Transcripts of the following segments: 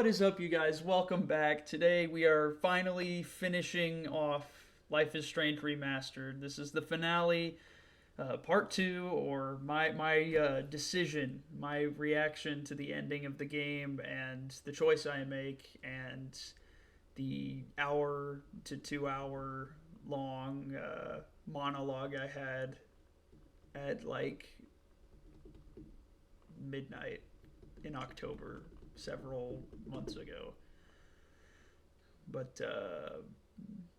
What is up, you guys? Welcome back. Today we are finally finishing off Life is Strange Remastered. This is the finale, part two, or my decision, my reaction to the ending of the game and the choice I make, and the hour to 2 hour long monologue I had at like midnight in October several months ago. But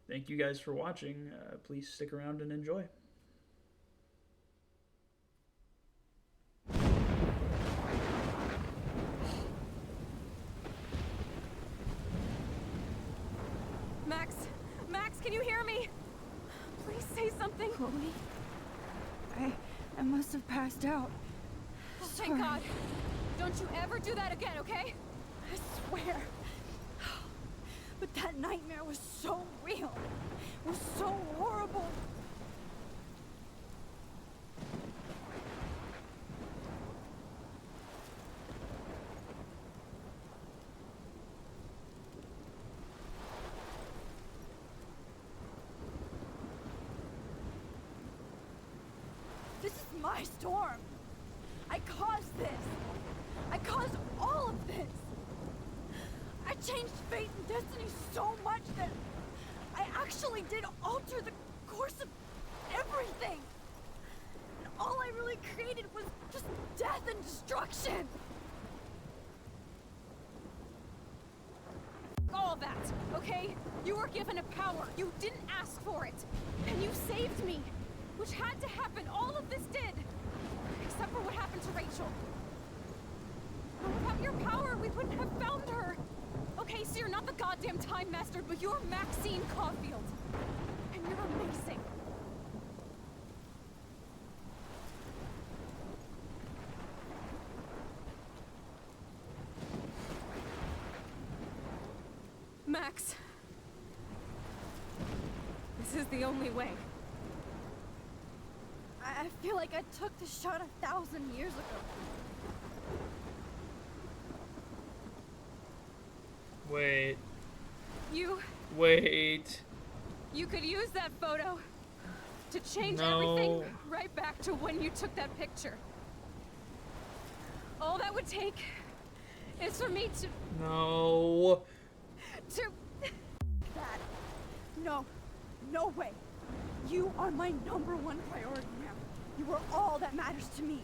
thank you guys for watching. Please stick around and enjoy. Max, can you hear me? Please say something. Chloe, I must have passed out. Oh, thank God. Don't you ever do that again, okay? I swear. But that nightmare was so real. It was so horrible. This is my storm. I caused this. I caused all of this. I changed fate and destiny so much that I actually did alter the course of everything. And all I really created was just death and destruction. All that, okay? You were given a power. You didn't ask for it. And you saved me. Which had to happen. All of this did. Except for what happened to Rachel. And without your power, we wouldn't have found her. Okay, so you're not the goddamn Time Master, but you're Maxine Caulfield. And you're amazing. Max. This is the only way. I feel like I took the shot 1,000 years ago. Wait. You could use that photo to change everything right back to when you took that picture. All that would take is for me to... No. That. No. No way. You are my #1 priority now. You are all that matters to me.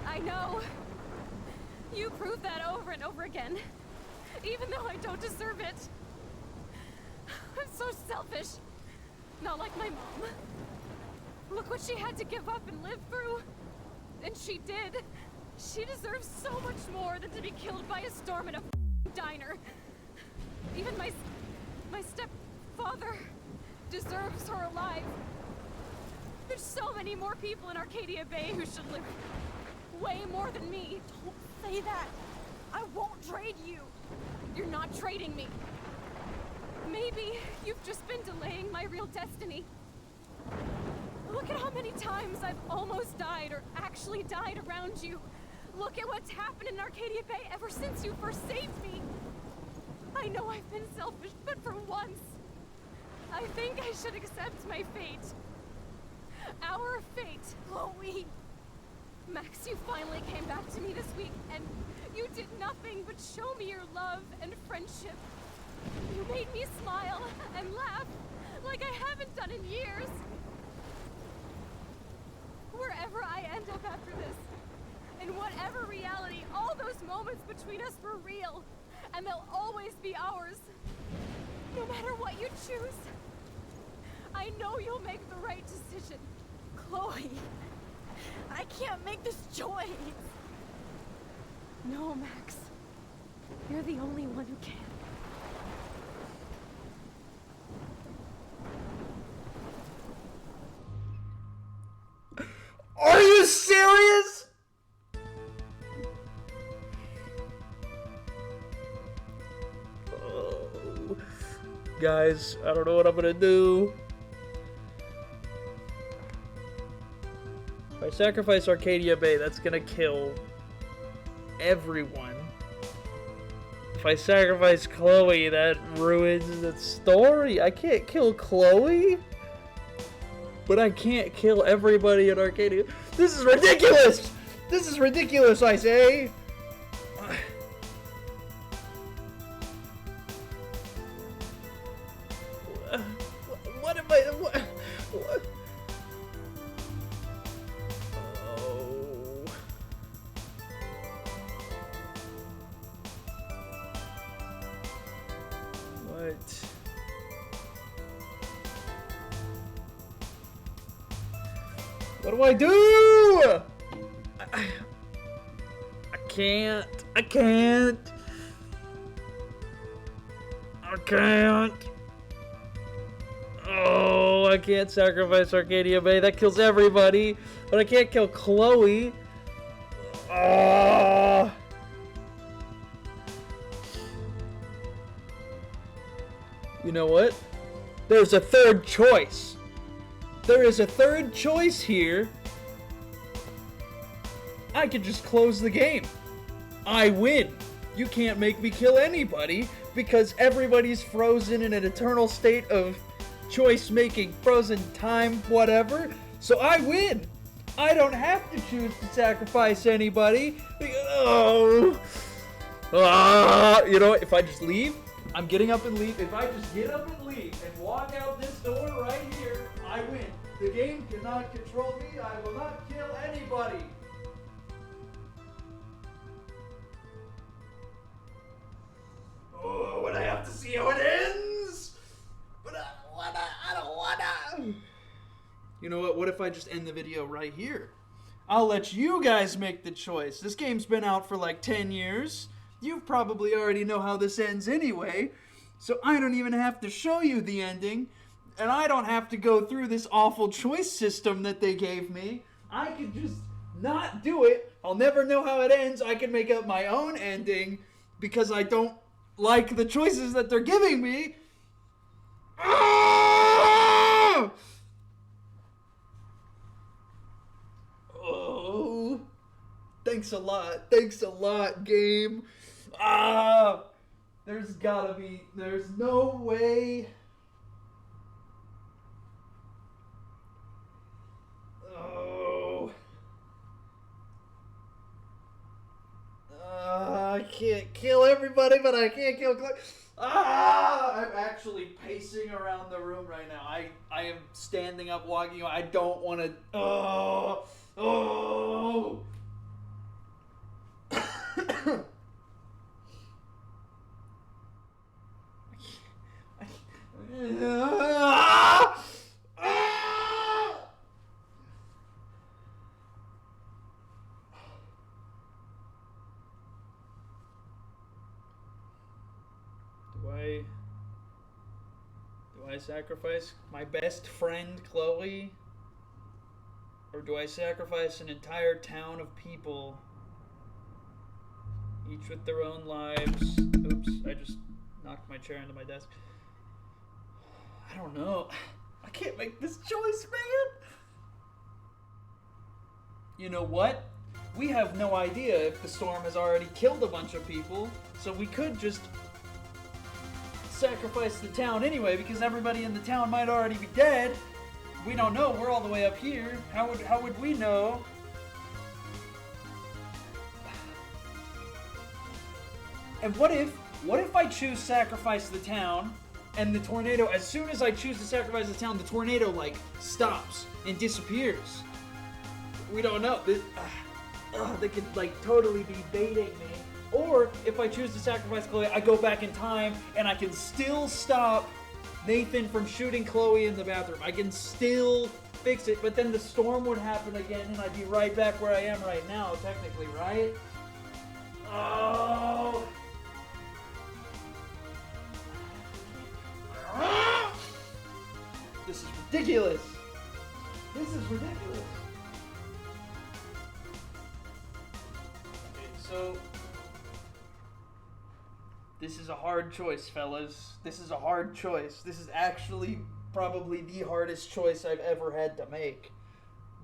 I know. You proved that over and over again. Even though I don't deserve it. I'm so selfish. Not like my mom. Look what she had to give up and live through. And she did. She deserves so much more than to be killed by a storm in a diner. Even my stepfather deserves her alive. There's so many more people in Arcadia Bay who should live way more than me. Don't say that. I won't trade you. You're not trading me. Maybe you've just been delaying my real destiny. Look at how many times I've almost died or actually died around you. Look at what's happened in Arcadia Bay ever since you first saved me. I know I've been selfish, but for once, I think I should accept my fate. Our fate. Chloe. Max, you finally came back to me this week, and you did nothing but show me your love and friendship. You made me smile and laugh like I haven't done in years. Wherever I end up after this, in whatever reality, all those moments between us were real, and they'll always be ours. No matter what you choose, I know you'll make the right decision. Chloe. I can't make this choice. No, Max. You're the only one who can. Are you serious? Oh. Guys, I don't know what I'm gonna do. If I sacrifice Arcadia Bay, that's gonna kill everyone. If I sacrifice Chloe, that ruins the story. I can't kill Chloe, but I can't kill everybody in Arcadia. This is ridiculous! This is ridiculous, I say! What am I... What? Oh... What? What do I do? I can't. I can't. I can't. Oh, I can't sacrifice Arcadia Bay. That kills everybody. But I can't kill Chloe. Oh. You know what? There's a third choice. There is a third choice here. I could just close the game. I win. You can't make me kill anybody because everybody's frozen in an eternal state of choice making, frozen time, whatever. So I win. I don't have to choose to sacrifice anybody. Oh. You know what? If I just leave, I'm getting up and leave. If I just get up and leave and walk out this door right here, I win. The game cannot control me. I will not kill anybody. Oh, but I have to see how it ends. But I don't wanna. You know what? What if I just end the video right here? I'll let you guys make the choice. This game's been out for like 10 years. You probably already know how this ends anyway. So I don't even have to show you the ending. And I don't have to go through this awful choice system that they gave me. I could just not do it. I'll never know how it ends. I can make up my own ending because I don't like the choices that they're giving me. Ah! Oh. Thanks a lot. Thanks a lot, game. Ah! There's no way. Oh. I can't kill everybody, but I can't kill Clay. I'm actually pacing around the room right now. I am standing up, walking. I don't want to. Oh. Do I sacrifice my best friend Chloe? Or do I sacrifice an entire town of people, each with their own lives? Oops, I just knocked my chair into my desk. I don't know. I can't make this choice, man. You know what? We have no idea if the storm has already killed a bunch of people, so we could just sacrifice the town anyway, because everybody in the town might already be dead. We don't know. We're all the way up here. How would we know? And what if I choose sacrifice the town, and the tornado, as soon as I choose to sacrifice the town, the tornado like stops and disappears? We don't know. They could like totally be baiting me. Or if I choose to sacrifice Chloe, I go back in time and I can still stop Nathan from shooting Chloe in the bathroom. I can still fix it, but then the storm would happen again and I'd be right back where I am right now, technically, right? Oh! This is ridiculous! This is ridiculous! Okay, so this is a hard choice, fellas. This is a hard choice. This is actually probably the hardest choice I've ever had to make.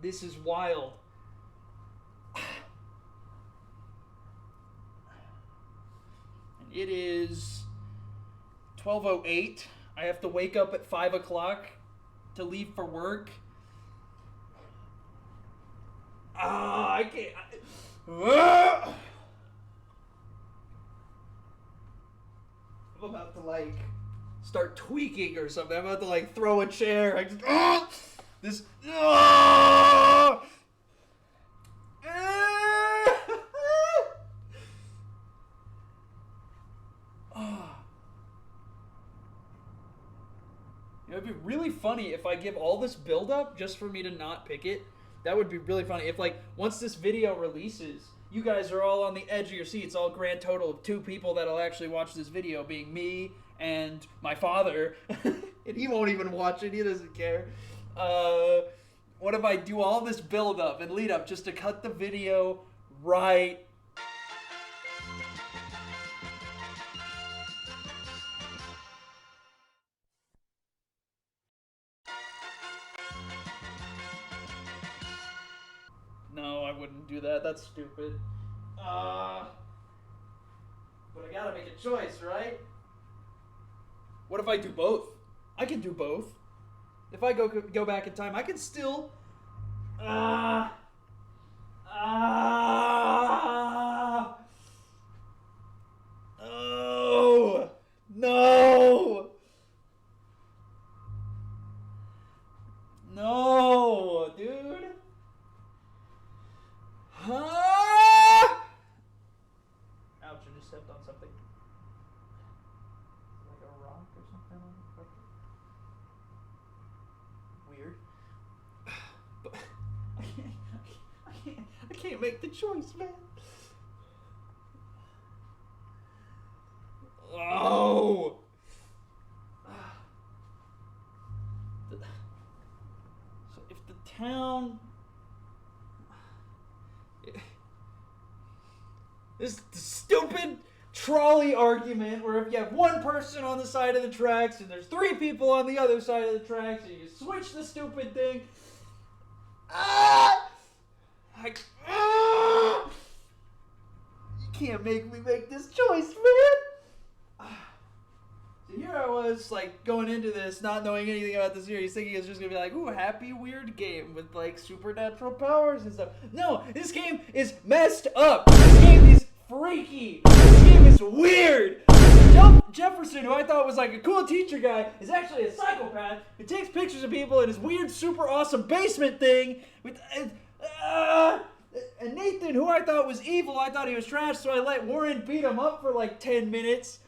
This is wild. And It is 12:08. I have to wake up at 5 o'clock to leave for work. I can't. I'm about to like start tweaking or something. I'm about to like throw a chair. I just this. It'd be really funny if I give all this build up just for me to not pick it. That would be really funny. If like once this video releases, you guys are all on the edge of your seats. All grand total of 2 people that'll actually watch this video, being me and my father. And he won't even watch it. He doesn't care. What if I do all this build up and lead up just to cut the video right? No, I wouldn't do that. That's stupid. But I gotta make a choice, right? What if I do both? I can do both. If I go back in time, I can still. No, no, no, dude. Ouch! I just stepped on something. Like a rock or something. Weird. But I can't make the choice, man. Oh! So if the town... This stupid trolley argument where if you have one person on the side of the tracks and there's 3 people on the other side of the tracks and you switch the stupid thing. You can't make me make this choice, man. So here I was, like, going into this, not knowing anything about the series, thinking it's just gonna be like, ooh, happy, weird game with, like, supernatural powers and stuff. No, this game is messed up. This game is freaky. This game is weird. Jefferson, who I thought was, like, a cool teacher guy, is actually a psychopath who takes pictures of people in his weird, super awesome basement thing with... and Nathan, who I thought was evil, I thought he was trash, so I let Warren beat him up for, like, 10 minutes.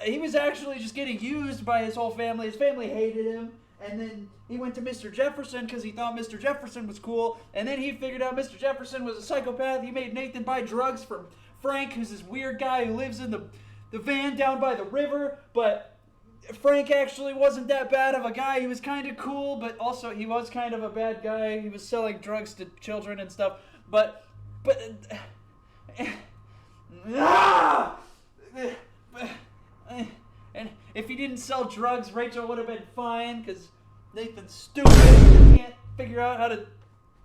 He was actually just getting used by his whole family. His family hated him. And then he went to Mr. Jefferson because he thought Mr. Jefferson was cool. And then he figured out Mr. Jefferson was a psychopath. He made Nathan buy drugs from Frank, who's this weird guy who lives in the van down by the river. But Frank actually wasn't that bad of a guy. He was kind of cool, but also he was kind of a bad guy. He was selling drugs to children and stuff. And if he didn't sell drugs, Rachel would have been fine, because Nathan's stupid. He can't figure out how to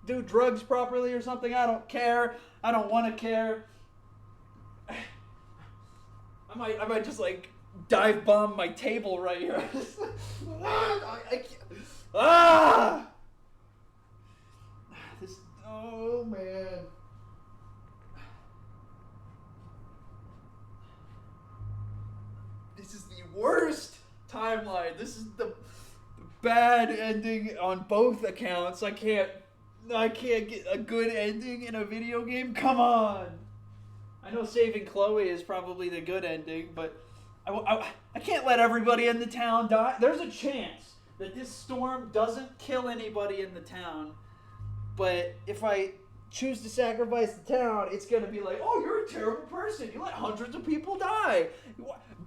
do drugs properly or something. I don't care. I don't want to care. I might just, like, dive bomb my table right here. Oh, man. This is the worst timeline. This is the bad ending on both accounts. I can't get a good ending in a video game. Come on. I know saving Chloe is probably the good ending, but I can't let everybody in the town die. There's a chance that this storm doesn't kill anybody in the town, but if I choose to sacrifice the town, it's going to be like, oh, you're a terrible person. You let hundreds of people die.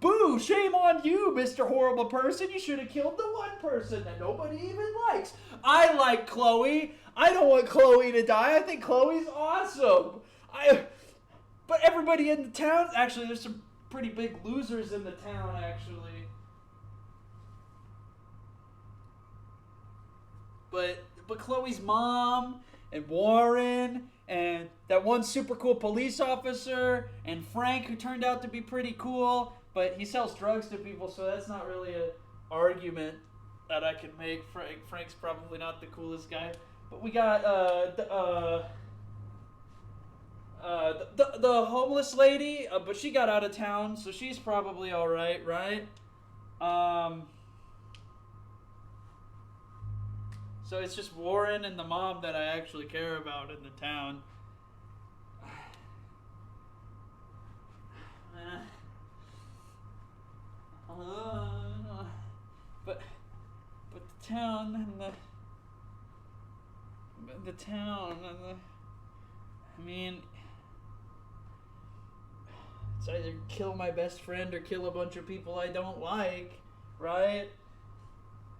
Boo, shame on you, Mr. Horrible Person. You should have killed the one person that nobody even likes. I like Chloe. I don't want Chloe to die. I think Chloe's awesome. But everybody in the town, actually, there's some pretty big losers in the town, actually. But Chloe's mom and Warren and that one super cool police officer and Frank, who turned out to be pretty cool, but he sells drugs to people, so that's not really an argument that I can make. Frank's probably not the coolest guy. But we got the homeless lady, but she got out of town, so she's probably all right, right? So it's just Warren and the mom that I actually care about in the town. But the town and the town and the, I mean, it's either kill my best friend or kill a bunch of people I don't like, right?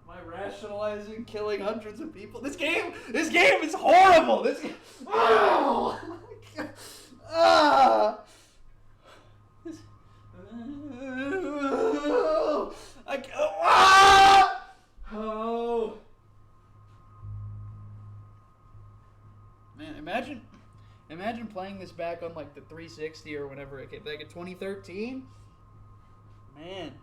Am I rationalizing killing hundreds of people? This game is horrible. This game, oh, oh. Man, imagine playing this back on like the 360 or whenever it came, like in 2013. Man,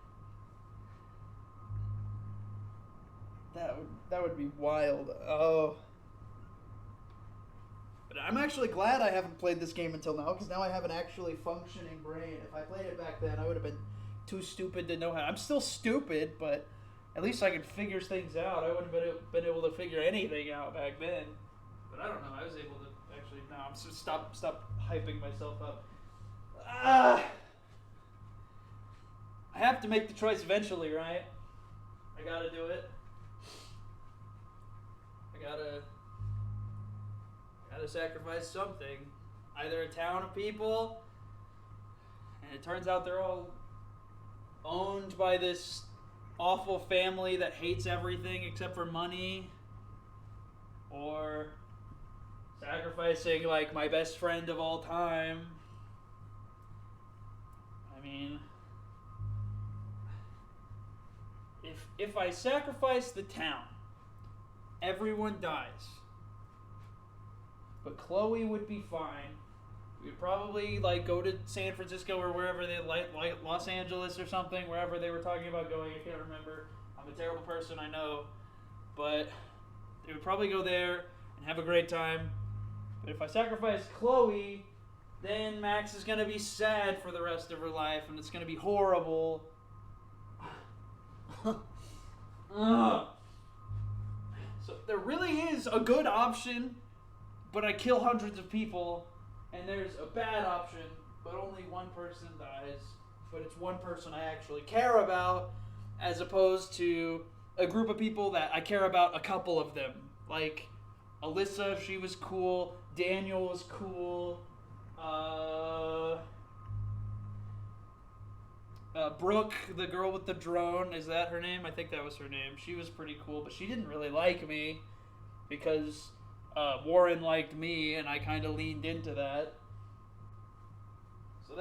that would be wild. Oh. But I'm actually glad I haven't played this game until now, because now I have an actually functioning brain. If I played it back then, I would have been too stupid to know how. I'm still stupid, but at least I could figure things out. I wouldn't have been able to figure anything out back then. But I don't know. I was able to actually. No, I'm just stop hyping myself up. I have to make the choice eventually, right? I gotta do it. I gotta sacrifice something. Either a town of people, and it turns out they're all owned by this awful family that hates everything except for money, or sacrificing like my best friend of all time. I mean, if I sacrifice the town, everyone dies. But Chloe would be fine. We'd probably like go to San Francisco or wherever they like Los Angeles or something, wherever they were talking about going. I can't remember. I'm a terrible person, I know. But they would probably go there and have a great time. But if I sacrifice Chloe, then Max is going to be sad for the rest of her life, and it's going to be horrible. So there really is a good option, but I kill hundreds of people, and there's a bad option, but only one person dies. But it's one person I actually care about, as opposed to a group of people that I care about a couple of them. Like Alyssa, she was cool. Daniel was cool. Brooke, the girl with the drone, is that her name? I think that was her name. She was pretty cool, but she didn't really like me because Warren liked me, and I kind of leaned into that. So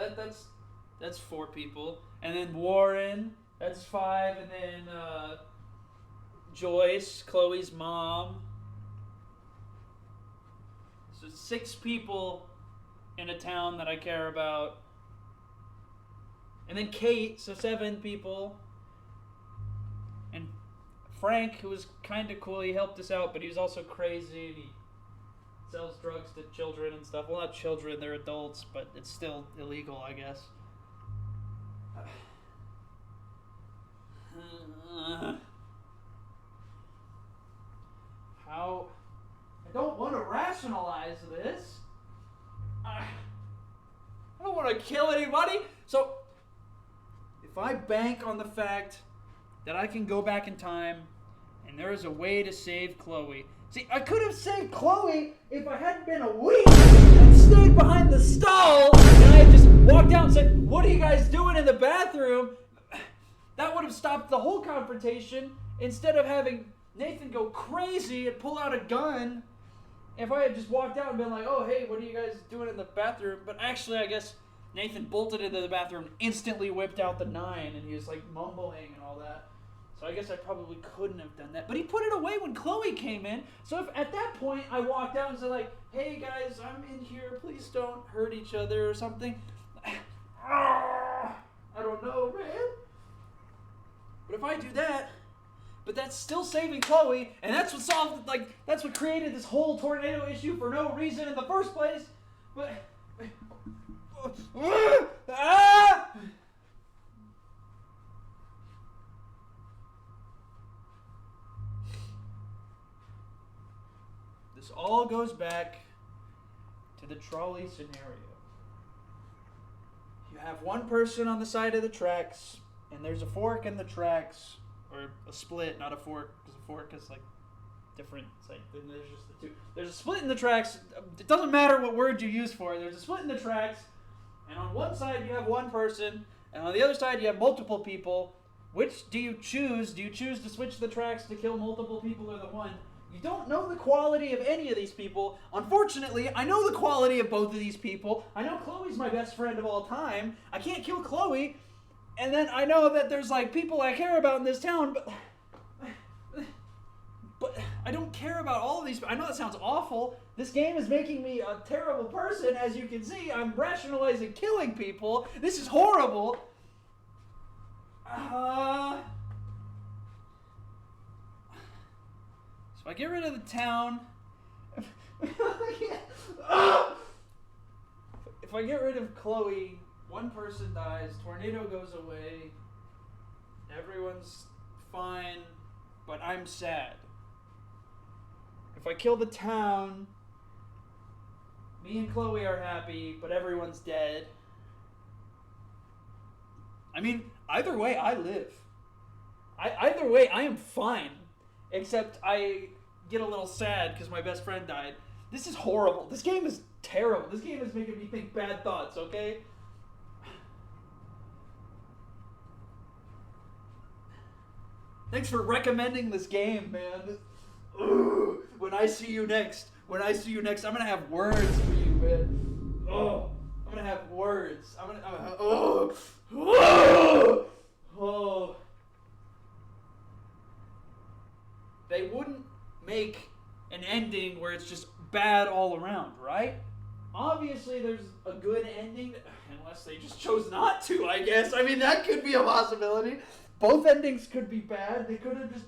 that's 4 people, and then Warren, that's 5, and then Joyce, Chloe's mom. So 6 people in a town that I care about. And then Kate, so 7 people. And Frank, who was kind of cool, he helped us out, but he was also crazy, and he sells drugs to children and stuff. Well, not children, they're adults, but it's still illegal, I guess. How? I don't want to rationalize this. I don't want to kill anybody. So, if I bank on the fact that I can go back in time and there is a way to save Chloe. See, I could have saved Chloe if I hadn't been a weak and stayed behind the stall and I had just walked out and said, "What are you guys doing in the bathroom?" That would have stopped the whole confrontation instead of having Nathan go crazy and pull out a gun. If I had just walked out and been like, "Oh, hey, what are you guys doing in the bathroom?" But actually, I guess Nathan bolted into the bathroom, instantly whipped out the 9, and he was like mumbling and all that. So I guess I probably couldn't have done that. But he put it away when Chloe came in. So if at that point I walked out and said like, "Hey guys, I'm in here, please don't hurt each other," or something, I don't know, man. But if I do that, but that's still saving Chloe, and that's what solved, like, that's what created this whole tornado issue for no reason in the first place. But... This all goes back to the trolley scenario. You have one person on the side of the tracks, and there's a fork in the tracks, or a split, not a fork, because a fork is like different. It's like, then there's just the two. There's a split in the tracks. It doesn't matter what word you use for it. There's a split in the tracks, and on one side you have one person, and on the other side you have multiple people. Which do you choose? Do you choose to switch the tracks to kill multiple people or the one? You don't know the quality of any of these people. Unfortunately, I know the quality of both of these people. I know Chloe's my best friend of all time. I can't kill Chloe. And then I know that there's like people I care about in this town, but I don't care about all of these. I know that sounds awful. This game is making me a terrible person. As you can see, I'm rationalizing killing people. This is horrible. So I get rid of the town. If I get rid of Chloe, one person dies, tornado goes away, everyone's fine, but I'm sad. If I kill the town, me and Chloe are happy, but everyone's dead. I mean, either way, I live. Either way, I am fine. Except I get a little sad because my best friend died. This is horrible. This game is terrible. This game is making me think bad thoughts, okay? Thanks for recommending this game, man. Ugh. When I see you next, I'm gonna have words for you, man. Oh, I'm gonna have words. Oh. They wouldn't make an ending where it's just bad all around, right? Obviously, there's a good ending, unless they just chose not to, I guess. I mean, that could be a possibility. Both endings could be bad. They could have just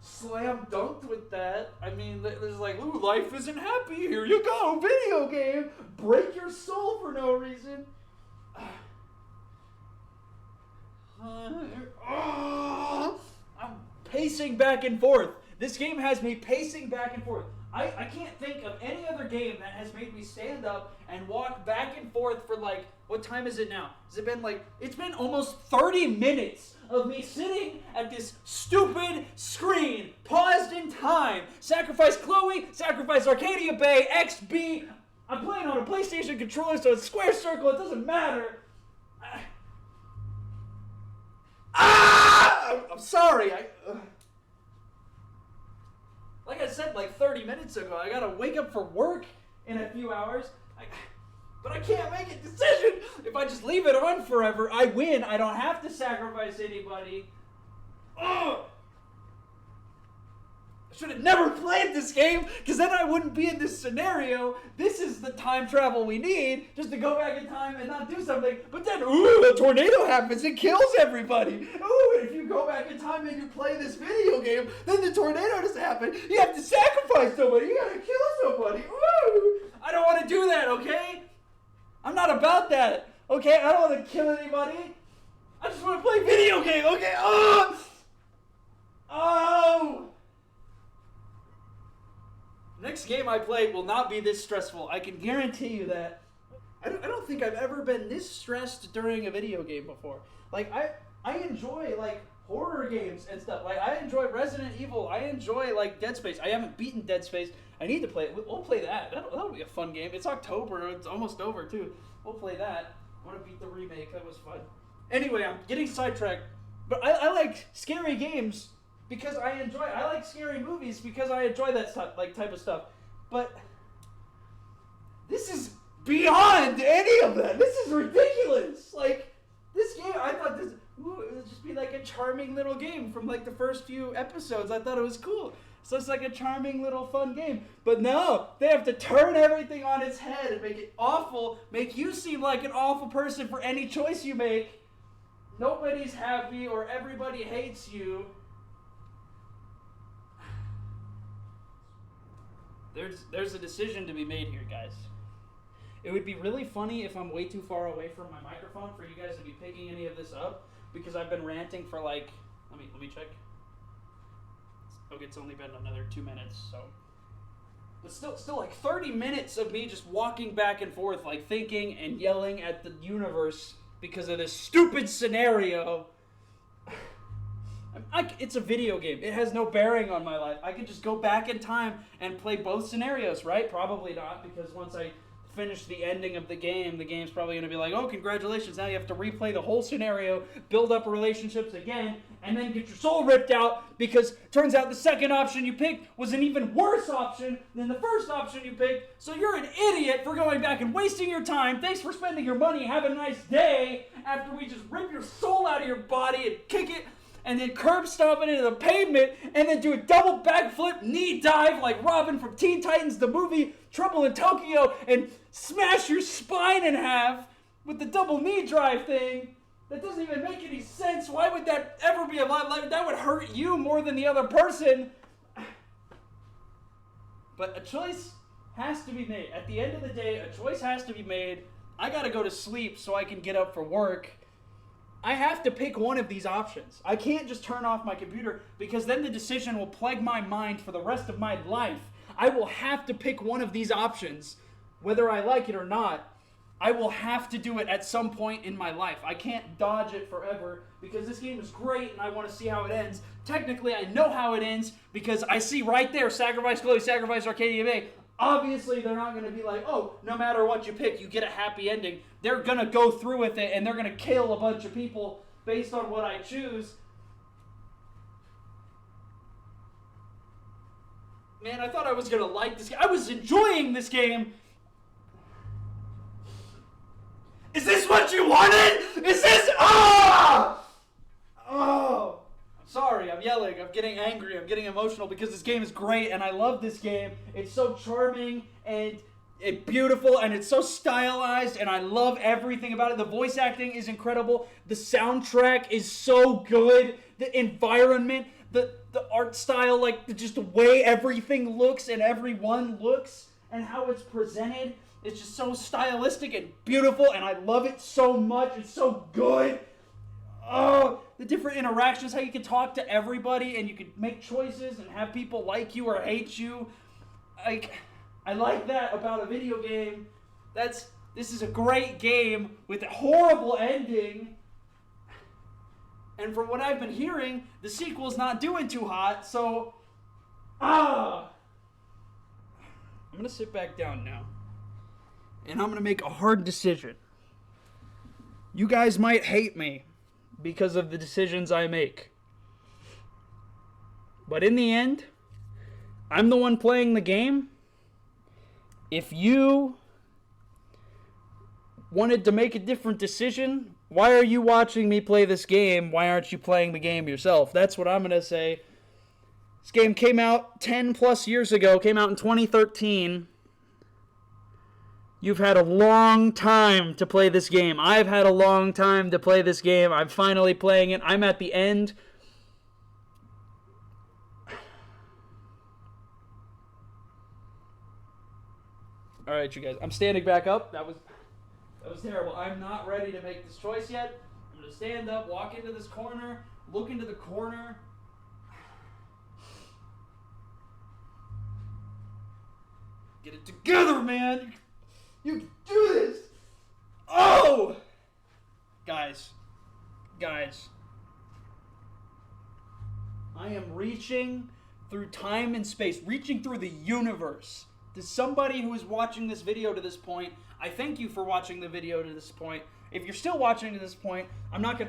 slam dunked with that. I mean, there's like, ooh, life isn't happy. Here you go, video game. Break your soul for no reason. I'm pacing back and forth. This game has me pacing back and forth. I can't think of any other game that has made me stand up and walk back and forth for like, what time is it now? Has it been like, it's been almost 30 minutes of me sitting at this stupid screen, paused in time. Sacrifice Chloe, sacrifice Arcadia Bay, XB. I'm playing on a PlayStation controller, so it's square circle, it doesn't matter. I'm sorry. Like I said like 30 minutes ago, I gotta wake up for work in a few hours. But I can't make a decision. If I just leave it on forever, I win. I don't have to sacrifice anybody. Ugh. I should have never played this game, because then I wouldn't be in this scenario. This is the time travel we need, just to go back in time and not do something. But then, ooh, a tornado happens and kills everybody. Ooh, and if you go back in time and you play this video game, then the tornado doesn't happen. You have to sacrifice somebody. You gotta kill somebody. Ooh, I don't want to do that, okay? I'm not about that, okay? I don't want to kill anybody. I just want to play video game, okay? Oh! Next game I play will not be this stressful. I can guarantee you that. I don't think I've ever been this stressed during a video game before. Like, I enjoy, like, horror games and stuff. Like, I enjoy Resident Evil. I enjoy, like, Dead Space. I haven't beaten Dead Space. I need to play it. We'll play that. That'll be a fun game. It's October. It's almost over, too. We'll play that. I want to beat the remake. That was fun. Anyway, I'm getting sidetracked. But I like scary games because I like scary movies because I enjoy that stuff, like, type of stuff. But this is beyond any of that. This is ridiculous. Like, this game, I thought it would just be like a charming little game from like the first few episodes. I thought it was cool. So it's like a charming little fun game. But no, they have to turn everything on its head and make it awful, make you seem like an awful person for any choice you make. nobody's happy or everybody hates you. There's a decision to be made here, guys. It would be really funny if I'm way too far away from my microphone for you guys to be picking any of this up, because I've been ranting for like, let me check. Okay, it's only been another 2 minutes, so. But still like 30 minutes of me just walking back and forth, like thinking and yelling at the universe because of this stupid scenario. It's a video game. It has no bearing on my life. I could just go back in time and play both scenarios, right? Probably not, because once I finish the ending of the game's probably going to be like, oh, congratulations, now you have to replay the whole scenario, build up relationships again, and then get your soul ripped out, because turns out the second option you picked was an even worse option than the first option you picked, so you're an idiot for going back and wasting your time. Thanks for spending your money. Have a nice day, after we just rip your soul out of your body and kick it and then curb stomp it into the pavement, and then do a double backflip knee dive like Robin from Teen Titans, the movie Trouble in Tokyo, and smash your spine in half with the double knee drive thing. That doesn't even make any sense. Why would that ever be alive? That would hurt you more than the other person. But a choice has to be made. At the end of the day, a choice has to be made. I gotta go to sleep so I can get up for work. I have to pick one of these options. I can't just turn off my computer, because then the decision will plague my mind for the rest of my life. I will have to pick one of these options, whether I like it or not. I will have to do it at some point in my life. I can't dodge it forever, because this game is great and I want to see how it ends. Technically, I know how it ends, because I see right there, sacrifice Chloe, sacrifice Arcadia Bay. Obviously, they're not going to be like, oh, no matter what you pick, you get a happy ending. They're going to go through with it, and they're going to kill a bunch of people based on what I choose. Man, I thought I was going to like this game. I was enjoying this game. Is this what you wanted? Is this... Oh! Oh! Sorry, I'm yelling, I'm getting angry, I'm getting emotional, because this game is great and I love this game. It's so charming and beautiful and it's so stylized and I love everything about it. The voice acting is incredible. The soundtrack is so good. The environment, the art style, like just the way everything looks and everyone looks and how it's presented. It's just so stylistic and beautiful and I love it so much. It's so good. Oh, the different interactions, how you can talk to everybody and you can make choices and have people like you or hate you. I like that about a video game. This is a great game with a horrible ending. And from what I've been hearing, the sequel's not doing too hot, so... I'm going to sit back down now. And I'm going to make a hard decision. You guys might hate me because of the decisions I make. But in the end, I'm the one playing the game. If you wanted to make a different decision, why are you watching me play this game? Why aren't you playing the game yourself? That's what I'm going to say. This game came out 10 plus years ago, came out in 2013. You've had a long time to play this game. I've had a long time to play this game. I'm finally playing it. I'm at the end. All right, you guys. I'm standing back up. That was terrible. I'm not ready to make this choice yet. I'm going to stand up, walk into this corner, look into the corner. Get it together, man. You can do this! Oh! Guys. I am reaching through time and space, reaching through the universe. To somebody who is watching this video to this point, I thank you for watching the video to this point. If you're still watching to this point, that's a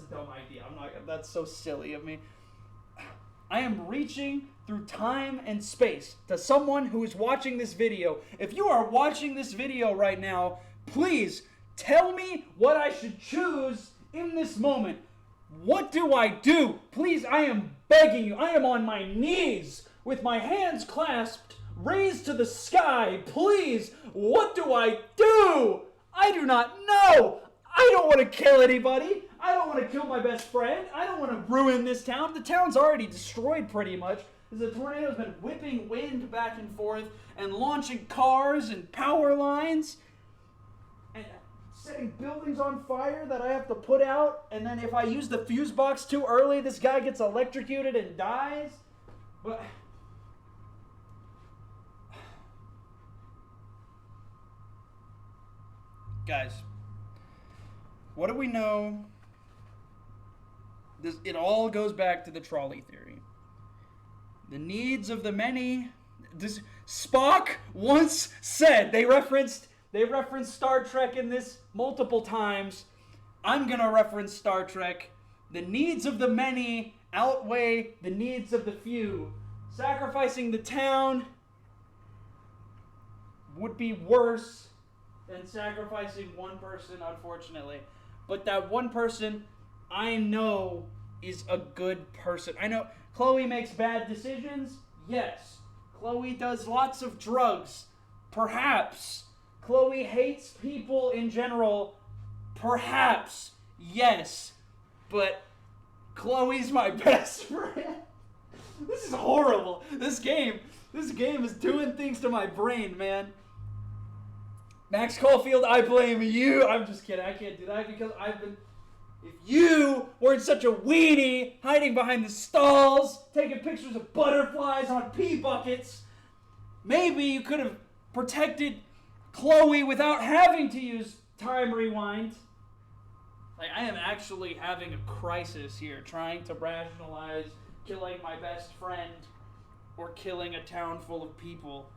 dumb idea. That's so silly of me. I am reaching through time and space to someone who is watching this video. If you are watching this video right now, please tell me what I should choose in this moment. What do I do? Please, I am begging you. I am on my knees with my hands clasped, raised to the sky. Please, what do I do? I do not know. I don't want to kill anybody. I don't want to kill my best friend. I don't want to ruin this town. The town's already destroyed pretty much. The tornado's been whipping wind back and forth and launching cars and power lines and setting buildings on fire that I have to put out. And then if I use the fuse box too early, this guy gets electrocuted and dies. But guys, what do we know? It all goes back to the trolley theory. The needs of the many. Spock once said, they referenced Star Trek in this multiple times. I'm going to reference Star Trek. The needs of the many outweigh the needs of the few. Sacrificing the town would be worse than sacrificing one person, unfortunately. But that one person, I know, is a good person. I know Chloe makes bad decisions. Yes. Chloe does lots of drugs. Perhaps. Chloe hates people in general. Perhaps. Yes. But Chloe's my best friend. This is horrible. This game is doing things to my brain, man. Max Caulfield, I blame you. I'm just kidding. I can't do that because if you weren't such a weenie, hiding behind the stalls, taking pictures of butterflies on pee buckets, maybe you could have protected Chloe without having to use time rewind. Like, I am actually having a crisis here, trying to rationalize killing my best friend or killing a town full of people.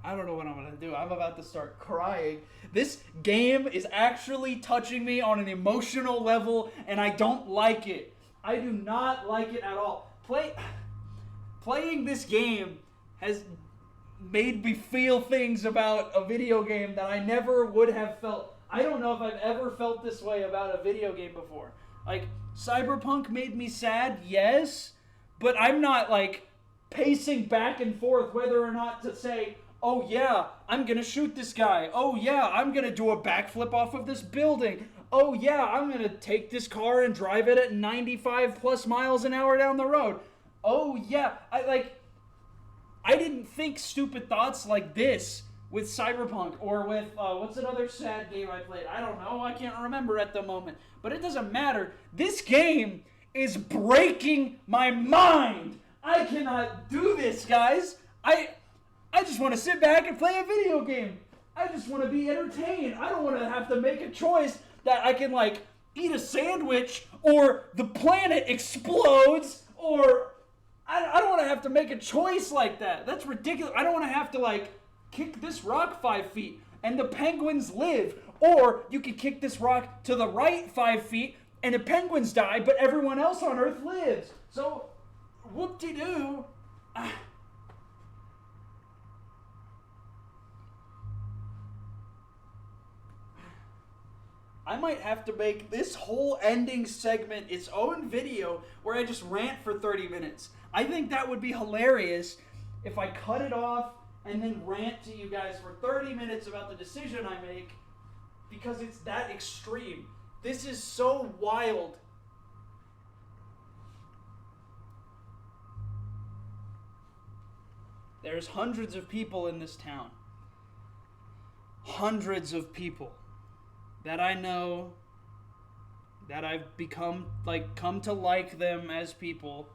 I don't know what I'm going to do. I'm about to start crying. This game is actually touching me on an emotional level, and I don't like it. I do not like it at all. Playing this game has made me feel things about a video game that I never would have felt. I don't know if I've ever felt this way about a video game before. Like, Cyberpunk made me sad, yes, but I'm not, like, pacing back and forth whether or not to say, oh yeah, I'm gonna shoot this guy. Oh yeah, I'm gonna do a backflip off of this building. Oh yeah, I'm gonna take this car and drive it at 95 plus miles an hour down the road. Oh yeah, I didn't think stupid thoughts like this with Cyberpunk or with, what's another sad game I played? I don't know, I can't remember at the moment. But it doesn't matter. This game is breaking my mind. I cannot do this, guys. I just want to sit back and play a video game. I just want to be entertained. I don't want to have to make a choice that I can, like, eat a sandwich or the planet explodes or I don't want to have to make a choice like that. That's ridiculous. I don't want to have to, like, kick this rock 5 feet and the penguins live. Or you could kick this rock to the right 5 feet and the penguins die, but everyone else on Earth lives. So, whoop-de-doo. I might have to make this whole ending segment its own video where I just rant for 30 minutes. I think that would be hilarious if I cut it off and then rant to you guys for 30 minutes about the decision I make because it's that extreme. This is so wild. There's hundreds of people in this town. Hundreds of people that I know, that I've become, like, come to like them as people.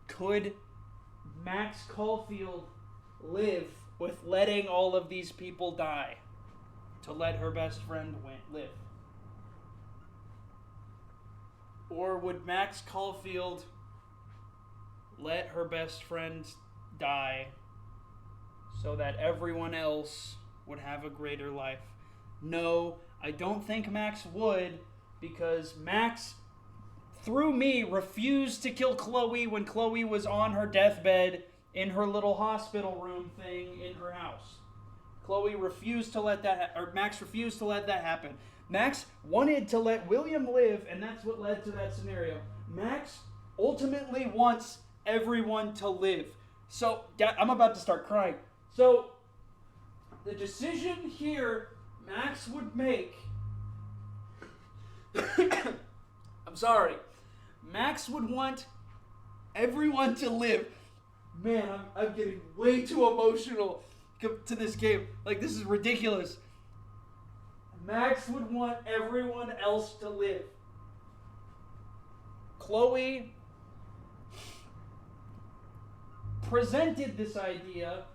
Could Max Caulfield live with letting all of these people die to let her best friend live? Or would Max Caulfield let her best friend die so that everyone else would have a greater life? No, I don't think Max would, because Max, through me, refused to kill Chloe when Chloe was on her deathbed in her little hospital room thing in her house. Chloe refused to let that, or Max refused to let that happen. Max wanted to let William live, and that's what led to that scenario. Max ultimately wants everyone to live. So, I'm about to start crying. So, the decision here Max would make... I'm sorry. Max would want everyone to live. Man, I'm getting way too emotional to this game. Like, this is ridiculous. Max would want everyone else to live. Chloe presented this idea.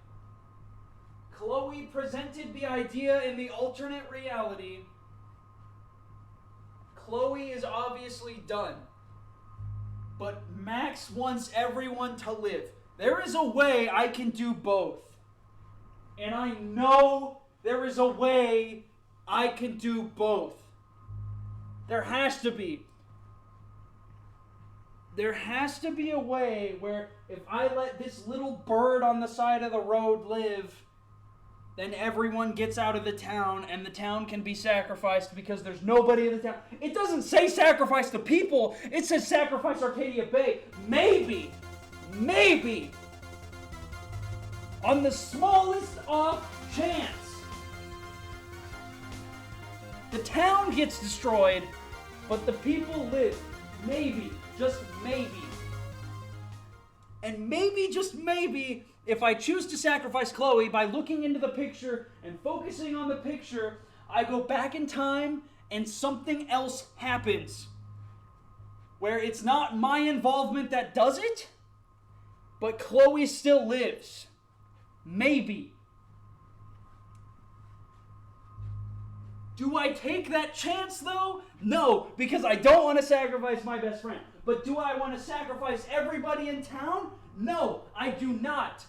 Chloe presented the idea in the alternate reality. Chloe is obviously done. But Max wants everyone to live. There is a way I can do both. And I know there is a way I can do both. There has to be. There has to be a way where if I let this little bird on the side of the road live, then everyone gets out of the town and the town can be sacrificed because there's nobody in the town. It doesn't say sacrifice the people. It says sacrifice Arcadia Bay. Maybe, on the smallest off chance, the town gets destroyed, but the people live. Maybe, just maybe. And maybe, just maybe, if I choose to sacrifice Chloe by looking into the picture and focusing on the picture, I go back in time and something else happens. Where it's not my involvement that does it, but Chloe still lives. Maybe. Do I take that chance, though? No, because I don't want to sacrifice my best friend. But do I want to sacrifice everybody in town? No, I do not.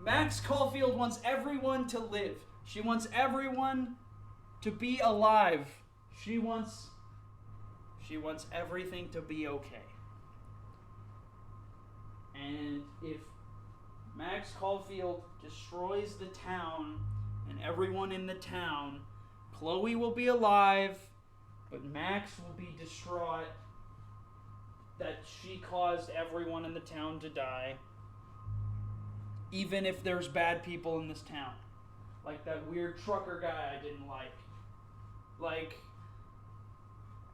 Max Caulfield wants everyone to live. She wants everyone to be alive. She wants everything to be okay. And if Max Caulfield destroys the town and everyone in the town, Chloe will be alive, but Max will be distraught that she caused everyone in the town to die. Even if there's bad people in this town. Like that weird trucker guy I didn't like. Like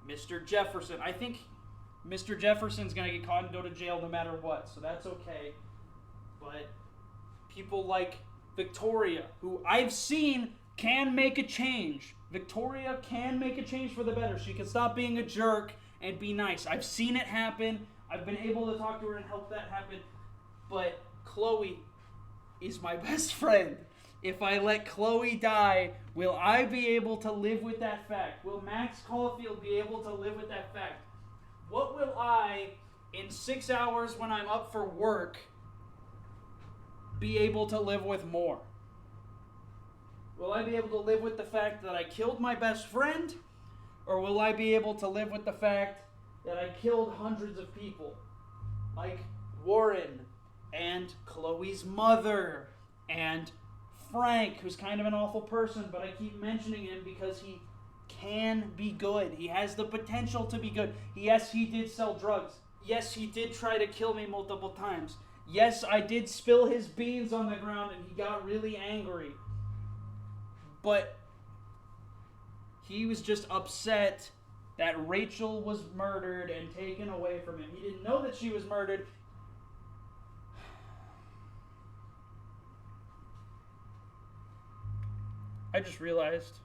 Mr. Jefferson. I think Mr. Jefferson's going to get caught and go to jail no matter what, so that's okay. But people like Victoria, who I've seen can make a change. Victoria can make a change for the better. She can stop being a jerk and be nice. I've seen it happen. I've been able to talk to her and help that happen. But Chloe is my best friend. If I let Chloe die, will I be able to live with that fact? Will Max Caulfield be able to live with that fact? What will I, in 6 hours when I'm up for work, be able to live with more? Will I be able to live with the fact that I killed my best friend? Or will I be able to live with the fact that I killed hundreds of people? Like Warren, and Chloe's mother, and Frank, who's kind of an awful person, but I keep mentioning him because he can be good. He has the potential to be good. Yes, he did sell drugs. Yes, he did try to kill me multiple times. Yes, I did spill his beans on the ground and he got really angry. But he was just upset that Rachel was murdered and taken away from him. He didn't know that she was murdered. I just realized,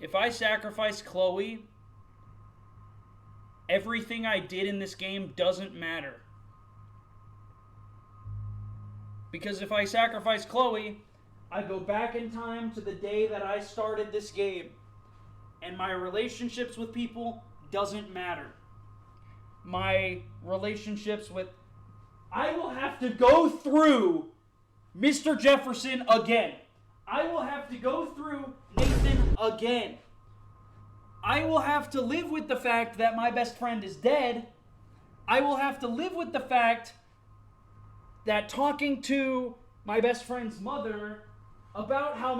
if I sacrifice Chloe, everything I did in this game doesn't matter. Because if I sacrifice Chloe, I go back in time to the day that I started this game. And my relationships with people doesn't matter. My relationships with... I will have to go through Mr. Jefferson again. I will have to go through Nathan again. I will have to live with the fact that my best friend is dead. I will have to live with the fact that talking to my best friend's mother about how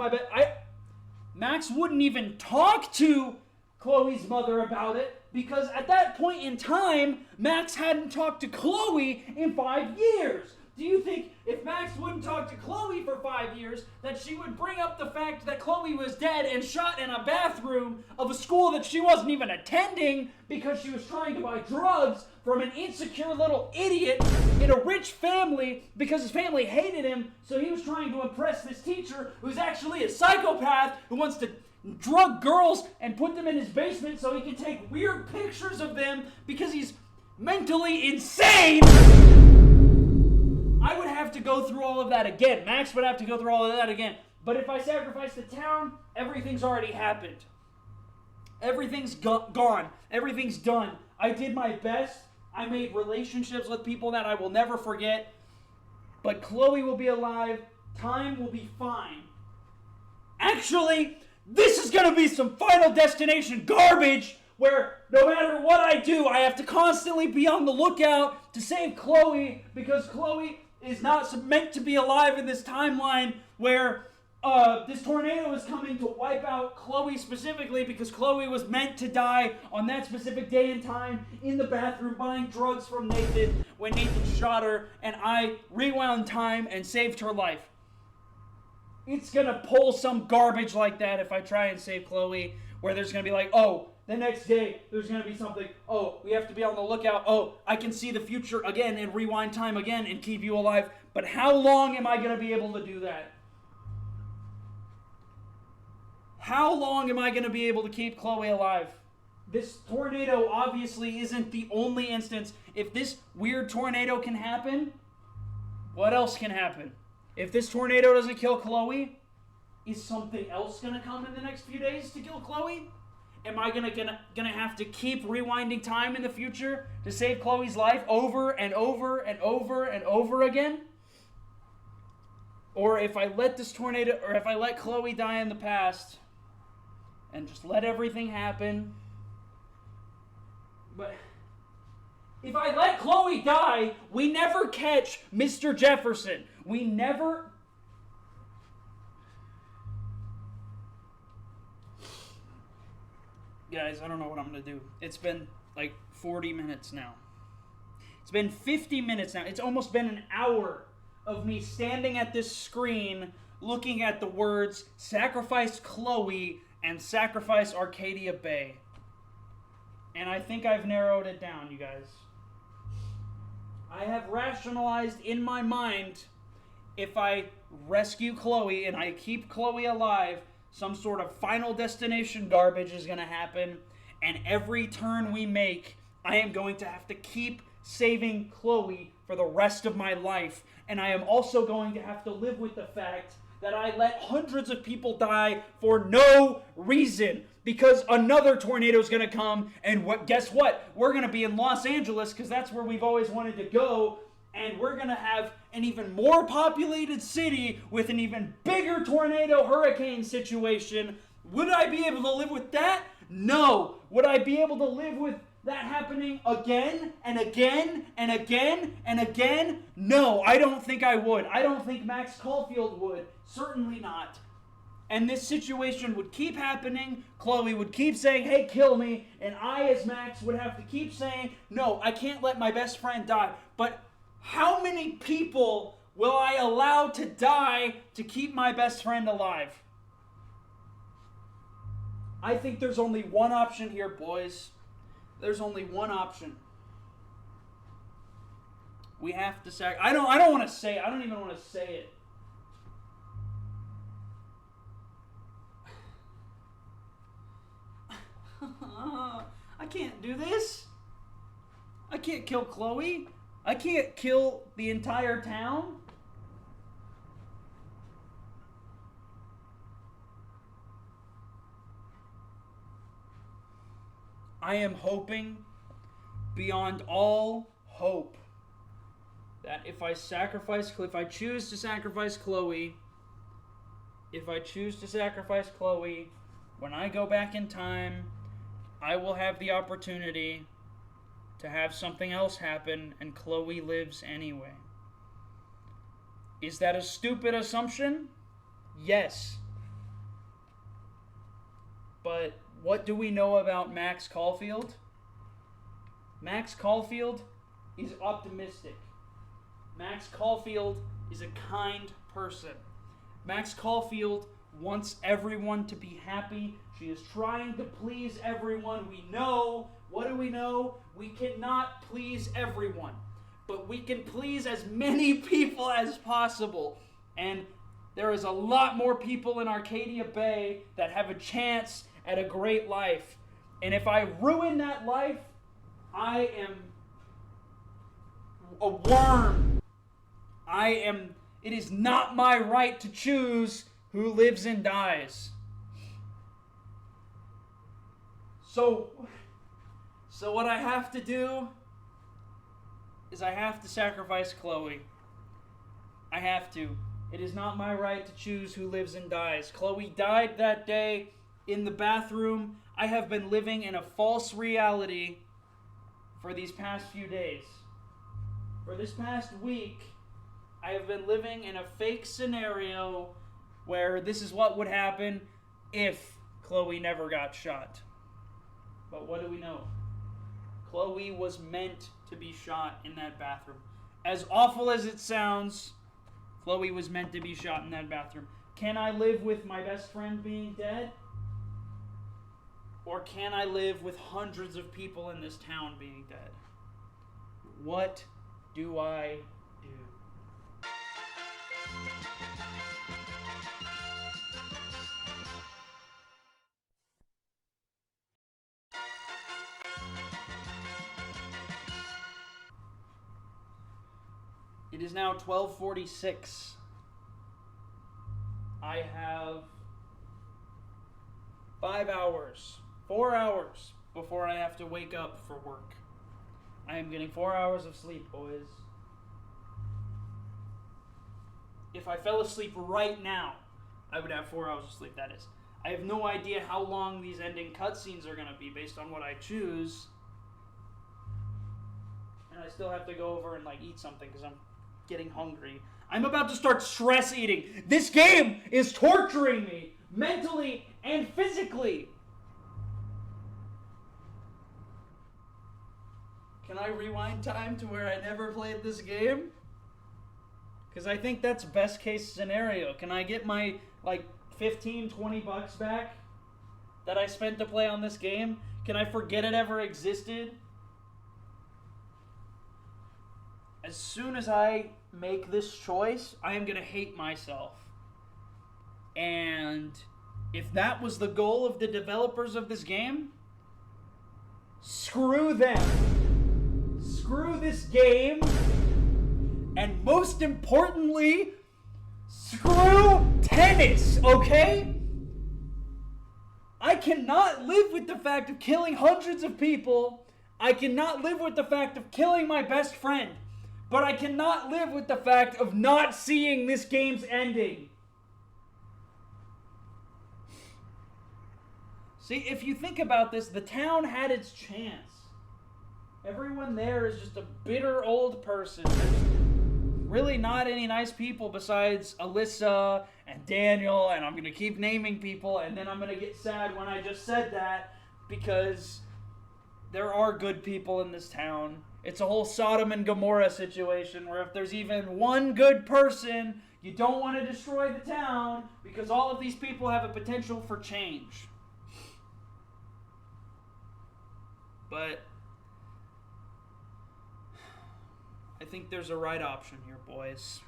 Max wouldn't even talk to Chloe's mother about it because at that point in time, Max hadn't talked to Chloe in 5 years. Do you think if Max wouldn't talk to Chloe for 5 years, that she would bring up the fact that Chloe was dead and shot in a bathroom of a school that she wasn't even attending because she was trying to buy drugs from an insecure little idiot in a rich family because his family hated him, so he was trying to impress this teacher who's actually a psychopath who wants to drug girls and put them in his basement so he can take weird pictures of them because he's mentally insane? I would have to go through all of that again. Max would have to go through all of that again. But if I sacrifice the town, everything's already happened. Everything's gone. Everything's done. I did my best. I made relationships with people that I will never forget. But Chloe will be alive. Time will be fine. Actually, this is going to be some Final Destination garbage where no matter what I do, I have to constantly be on the lookout to save Chloe because Chloe is not meant to be alive in this timeline where this tornado is coming to wipe out Chloe specifically because Chloe was meant to die on that specific day and time in the bathroom buying drugs from Nathan when Nathan shot her, and I rewound time and saved her life. It's gonna pull some garbage like that if I try and save Chloe, where there's gonna be like, oh, the next day there's gonna be something, oh, we have to be on the lookout, oh, I can see the future again and rewind time again and keep you alive. But how long am I gonna be able to do that? How long am I gonna be able to keep Chloe alive? This tornado obviously isn't the only instance. If this weird tornado can happen, what else can happen? If this tornado doesn't kill Chloe, is something else going to come in the next few days to kill Chloe? Am I gonna have to keep rewinding time in the future to save Chloe's life over and over and over and over again? Or if I let this tornado, or if I let Chloe die in the past and just let everything happen, but if I let Chloe die, we never catch Mr. Jefferson. We never... Guys, I don't know what I'm going to do. It's been like 40 minutes now. It's been 50 minutes now. It's almost been an hour of me standing at this screen looking at the words Sacrifice Chloe and Sacrifice Arcadia Bay. And I think I've narrowed it down, you guys. I have rationalized in my mind, if I rescue Chloe and I keep Chloe alive, some sort of Final Destination garbage is going to happen, and every turn we make, I am going to have to keep saving Chloe for the rest of my life, and I am also going to have to live with the fact that I let hundreds of people die for no reason, because another tornado is going to come, and guess what? We're going to be in Los Angeles, because that's where we've always wanted to go, and we're going to have an even more populated city with an even bigger tornado hurricane situation. Would I be able to live with that? No. Would I be able to live with that happening again and again and again and again? No, I don't think I would. I don't think Max Caulfield would. Certainly not. And this situation would keep happening. Chloe would keep saying, hey, kill me. And I, as Max, would have to keep saying, no, I can't let my best friend die. But how many people will I allow to die to keep my best friend alive? I think there's only one option here, boys. There's only one option. We have to I don't want to say it. I don't even want to say it. I can't do this. I can't kill Chloe. I can't kill the entire town. I am hoping beyond all hope that if I choose to sacrifice Chloe, when I go back in time, I will have the opportunity to have something else happen and Chloe lives anyway. Is that a stupid assumption? Yes. But what do we know about Max Caulfield? Max Caulfield is optimistic. Max Caulfield is a kind person. Max Caulfield wants everyone to be happy. She is trying to please everyone. We know. What do we know? We cannot please everyone. But we can please as many people as possible. And there is a lot more people in Arcadia Bay that have a chance at a great life. And if I ruin that life, I am a worm. It is not my right to choose who lives and dies. So what I have to do is I have to sacrifice Chloe. I have to. It is not my right to choose who lives and dies. Chloe died that day in the bathroom. I have been living in a false reality for these past few days. For this past week, I have been living in a fake scenario where this is what would happen if Chloe never got shot. But what do we know? Chloe was meant to be shot in that bathroom. As awful as it sounds, Chloe was meant to be shot in that bathroom. Can I live with my best friend being dead? Or can I live with hundreds of people in this town being dead? What do I do? It is now 12:46. I have 4 hours before I have to wake up for work. I am getting 4 hours of sleep, boys. If I fell asleep right now, I would have 4 hours of sleep, that is. I have no idea how long these ending cutscenes are going to be based on what I choose. And I still have to go over and eat something because I'm getting hungry. I'm about to start stress eating. This game is torturing me mentally and physically. Can I rewind time to where I never played this game? Because I think that's best case scenario. Can I get my $15-20 back that I spent to play on this game? Can I forget it ever existed? As soon as I make this choice, I am going to hate myself. And if that was the goal of the developers of this game, screw them. Screw this game. And most importantly, screw tennis, okay? I cannot live with the fact of killing hundreds of people. I cannot live with the fact of killing my best friend. But I cannot live with the fact of not seeing this game's ending. See, if you think about this, the town had its chance. Everyone there is just a bitter old person. There's really not any nice people besides Alyssa and Daniel, and I'm going to keep naming people, and then I'm going to get sad when I just said that, because there are good people in this town. It's a whole Sodom and Gomorrah situation where if there's even one good person, you don't want to destroy the town because all of these people have a potential for change. But I think there's a right option here, boys.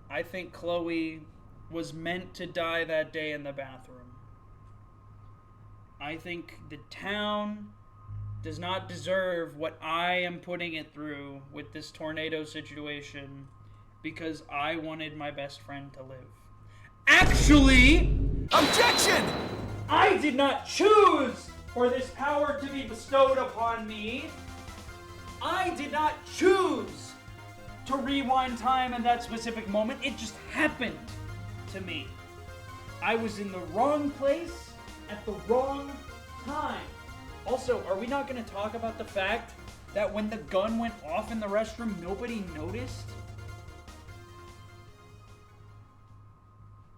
I think Chloe was meant to die that day in the bathroom. I think the town does not deserve what I am putting it through with this tornado situation because I wanted my best friend to live. Actually, Objection! I did not choose for this power to be bestowed upon me. I did not choose to rewind time in that specific moment. It just happened to me. I was in the wrong place at the wrong time. Also, are we not going to talk about the fact that when the gun went off in the restroom, nobody noticed?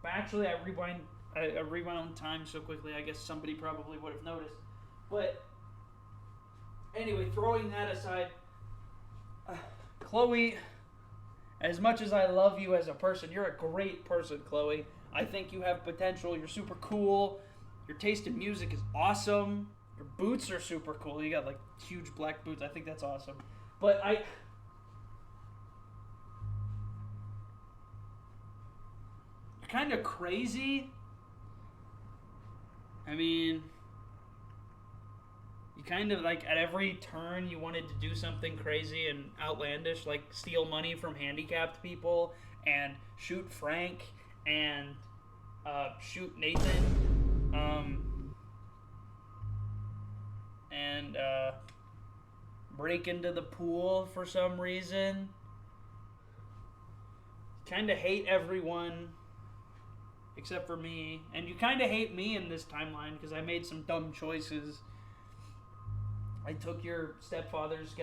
But actually, I rewound time so quickly, I guess somebody probably would have noticed. But Anyway, throwing that aside, Chloe, as much as I love you as a person, you're a great person, Chloe. I think you have potential. You're super cool. Your taste in music is awesome. Your boots are super cool. You got like huge black boots. I think that's awesome. But you're kind of crazy. I mean, you kind of like at every turn you wanted to do something crazy and outlandish, like steal money from handicapped people and shoot Frank and shoot Nathan, and break into the pool for some reason. Kind of hate everyone except for me, and you kind of hate me in this timeline because I made some dumb choices. I took your stepfather's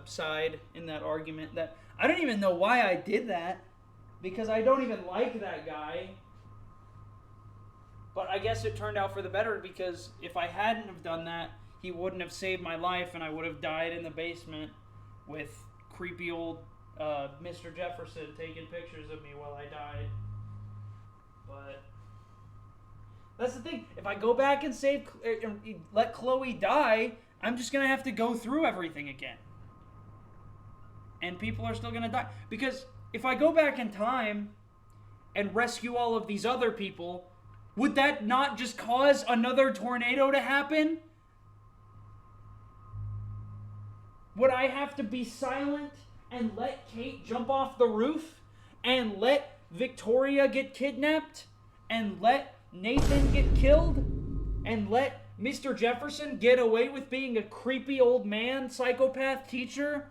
side in that argument. That I don't even know why I did that, because I don't even like that guy. But I guess it turned out for the better, because if I hadn't have done that, he wouldn't have saved my life, and I would have died in the basement with creepy old Mr. Jefferson taking pictures of me while I died. But that's the thing. If I go back and let Chloe die, I'm just gonna have to go through everything again, and people are still gonna die. Because if I go back in time and rescue all of these other people, would that not just cause another tornado to happen? Would I have to be silent and let Kate jump off the roof, and let Victoria get kidnapped, and let Nathan get killed, and let Mr. Jefferson get away with being a creepy old man, psychopath teacher?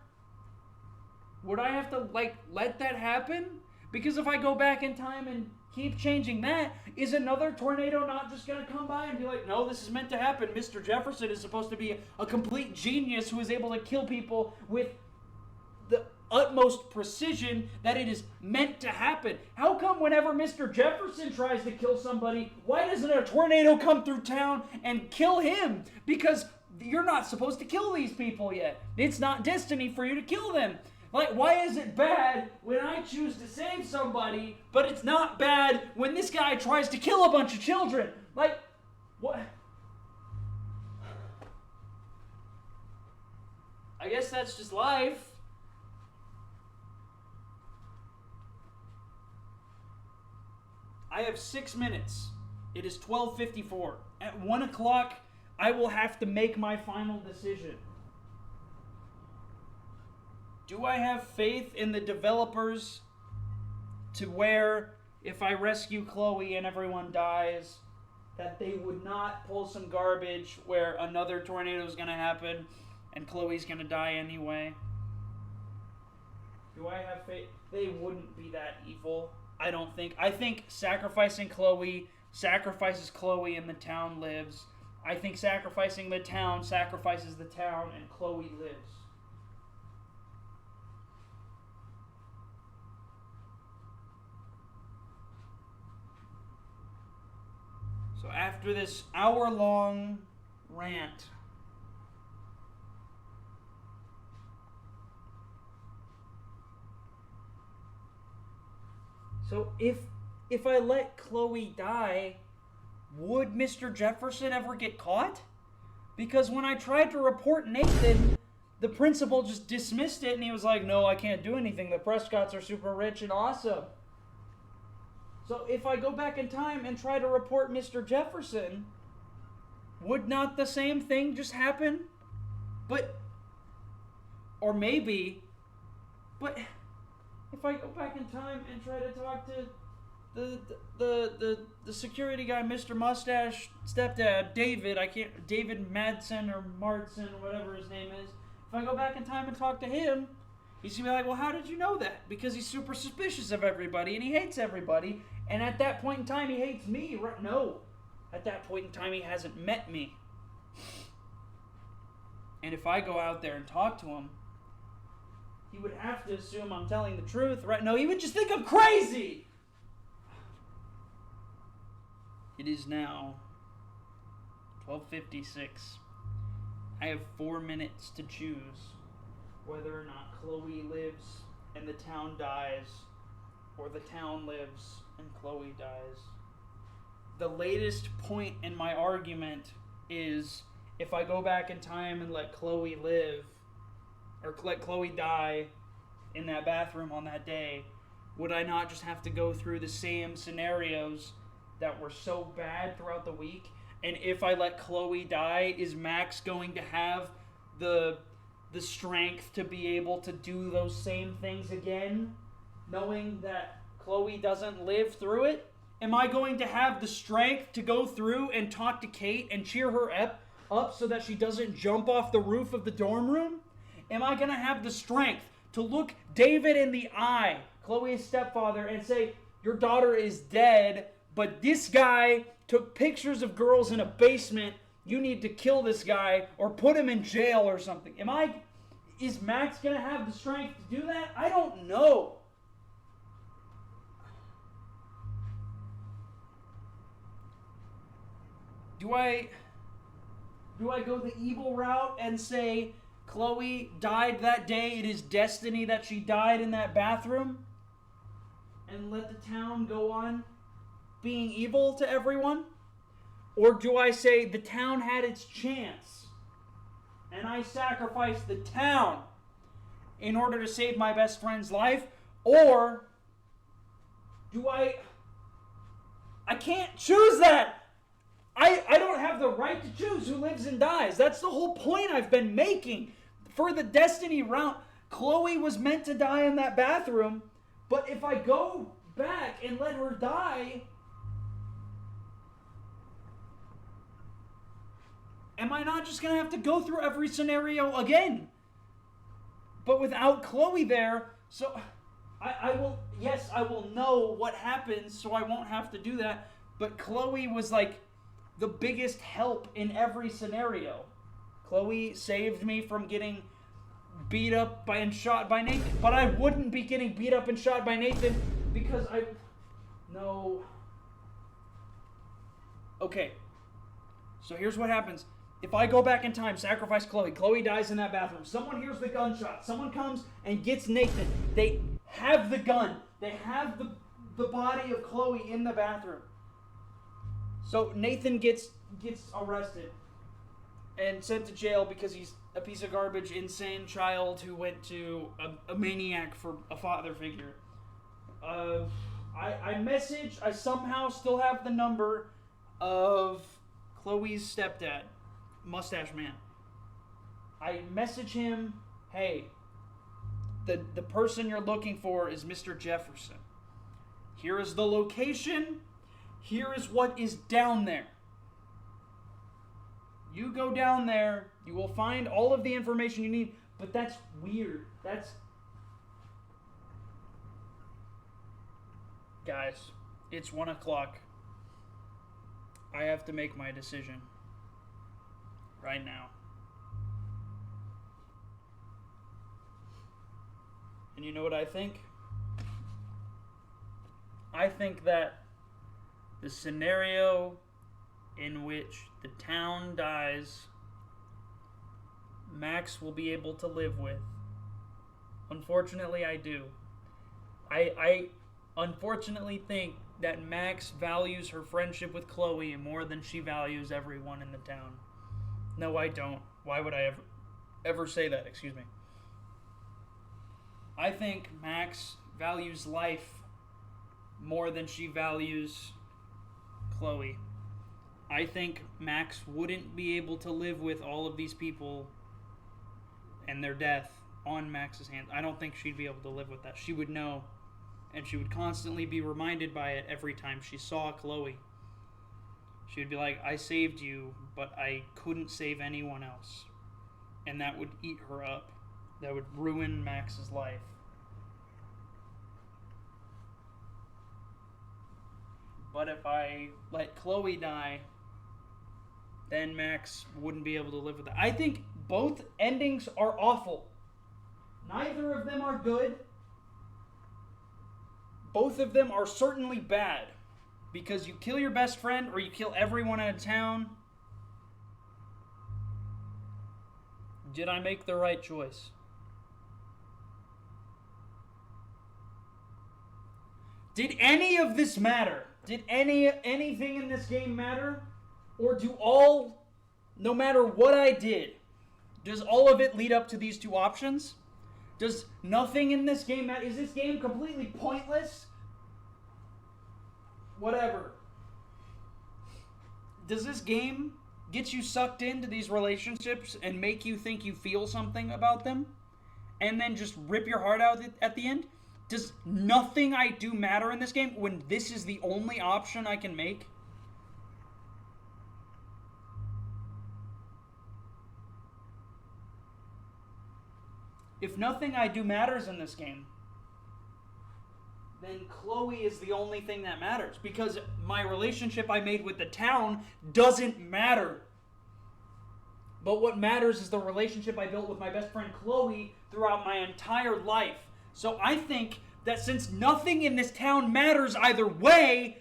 Would I have to, let that happen? Because if I go back in time and keep changing that, is another tornado not just going to come by and be like, no, this is meant to happen. Mr. Jefferson is supposed to be a complete genius who is able to kill people with the utmost precision that it is meant to happen. How come whenever Mr. Jefferson tries to kill somebody, why doesn't a tornado come through town and kill him? Because you're not supposed to kill these people yet. It's not destiny for you to kill them. Like, why is it bad when I choose to save somebody, but it's not bad when this guy tries to kill a bunch of children? Like, what? I guess that's just life. I have 6 minutes. It is 12:54. At 1 o'clock, I will have to make my final decision. Do I have faith in the developers to where if I rescue Chloe and everyone dies, that they would not pull some garbage where another tornado is going to happen and Chloe's going to die anyway? Do I have faith? They wouldn't be that evil. I don't think. I think sacrificing Chloe sacrifices Chloe and the town lives. I think sacrificing the town sacrifices the town and Chloe lives. So after this hour-long rant, so if I let Chloe die, would Mr. Jefferson ever get caught? Because when I tried to report Nathan, the principal just dismissed it and he was like, no, I can't do anything. The Prescotts are super rich and awesome. So if I go back in time and try to report Mr. Jefferson, would not the same thing just happen? Or maybe, but if I go back in time and try to talk to the security guy, Mr. Mustache stepdad, David Madsen or Martson or whatever his name is, if I go back in time and talk to him, he's gonna be like, well, how did you know that? Because he's super suspicious of everybody and he hates everybody. And at that point in time, he hates me. No. At that point in time, he hasn't met me. And if I go out there and talk to him, he would have to assume I'm telling the truth, right? No, he would just think I'm crazy. It is now 12:56. I have 4 minutes to choose whether or not Chloe lives and the town dies, or the town lives and Chloe dies. The latest point in my argument is if I go back in time and let Chloe live, or let Chloe die in that bathroom on that day, would I not just have to go through the same scenarios that were so bad throughout the week? And if I let Chloe die, is Max going to have the strength to be able to do those same things again, knowing that Chloe doesn't live through it? Am I going to have the strength to go through and talk to Kate and cheer her up so that she doesn't jump off the roof of the dorm room? Am I going to have the strength to look David in the eye, Chloe's stepfather, and say, your daughter is dead, but this guy took pictures of girls in a basement, you need to kill this guy or put him in jail or something? Is Max going to have the strength to do that? I don't know. Do I go the evil route and say Chloe died that day, it is destiny that she died in that bathroom, and let the town go on being evil to everyone? Or do I say the town had its chance and I sacrificed the town in order to save my best friend's life? Or do I can't choose that. I don't have the right to choose who lives and dies. That's the whole point I've been making. For the destiny route, Chloe was meant to die in that bathroom, but if I go back and let her die, am I not just going to have to go through every scenario again? But without Chloe there, so I will know what happens, so I won't have to do that. But Chloe was like the biggest help in every scenario. Chloe saved me from getting beat up and shot by Nathan. But I wouldn't be getting beat up and shot by Nathan because No. Okay. So here's what happens. If I go back in time, sacrifice Chloe, Chloe dies in that bathroom, someone hears the gunshot, someone comes and gets Nathan. They have the gun. They have the body of Chloe in the bathroom. So Nathan gets arrested and sent to jail because he's a piece of garbage, insane child who went to a maniac for a father figure. I somehow still have the number of Chloe's stepdad, Mustache Man. I message him, hey, the person you're looking for is Mr. Jefferson. Here is the location. Here is what is down there. You go down there, you will find all of the information you need, but that's weird. Guys, it's 1 o'clock. I have to make my decision. Right now. And you know what I think? I think that the scenario in which the town dies, Max will be able to live with. Unfortunately, I do. I unfortunately think that Max values her friendship with Chloe more than she values everyone in the town. No, I don't. Why would I ever say that? Excuse me. I think Max values life more than she values Chloe. I think Max wouldn't be able to live with all of these people and their death on Max's hands. I don't think she'd be able to live with that. She would know, and she would constantly be reminded by it every time she saw Chloe. She would be like, I saved you, but I couldn't save anyone else. And that would eat her up. That would ruin Max's life. But if I let Chloe die, then Max wouldn't be able to live with that. I think both endings are awful. Neither of them are good. Both of them are certainly bad. Because you kill your best friend or you kill everyone in a town. Did I make the right choice? Did any of this matter? Did anything in this game matter? Or no matter what I did, does all of it lead up to these two options? Does nothing in this game matter? Is this game completely pointless? Whatever. Does this game get you sucked into these relationships and make you think you feel something about them? And then just rip your heart out at the end? Does nothing I do matter in this game when this is the only option I can make? If nothing I do matters in this game, then Chloe is the only thing that matters. Because my relationship I made with the town doesn't matter. But what matters is the relationship I built with my best friend Chloe throughout my entire life. So I think that since nothing in this town matters either way,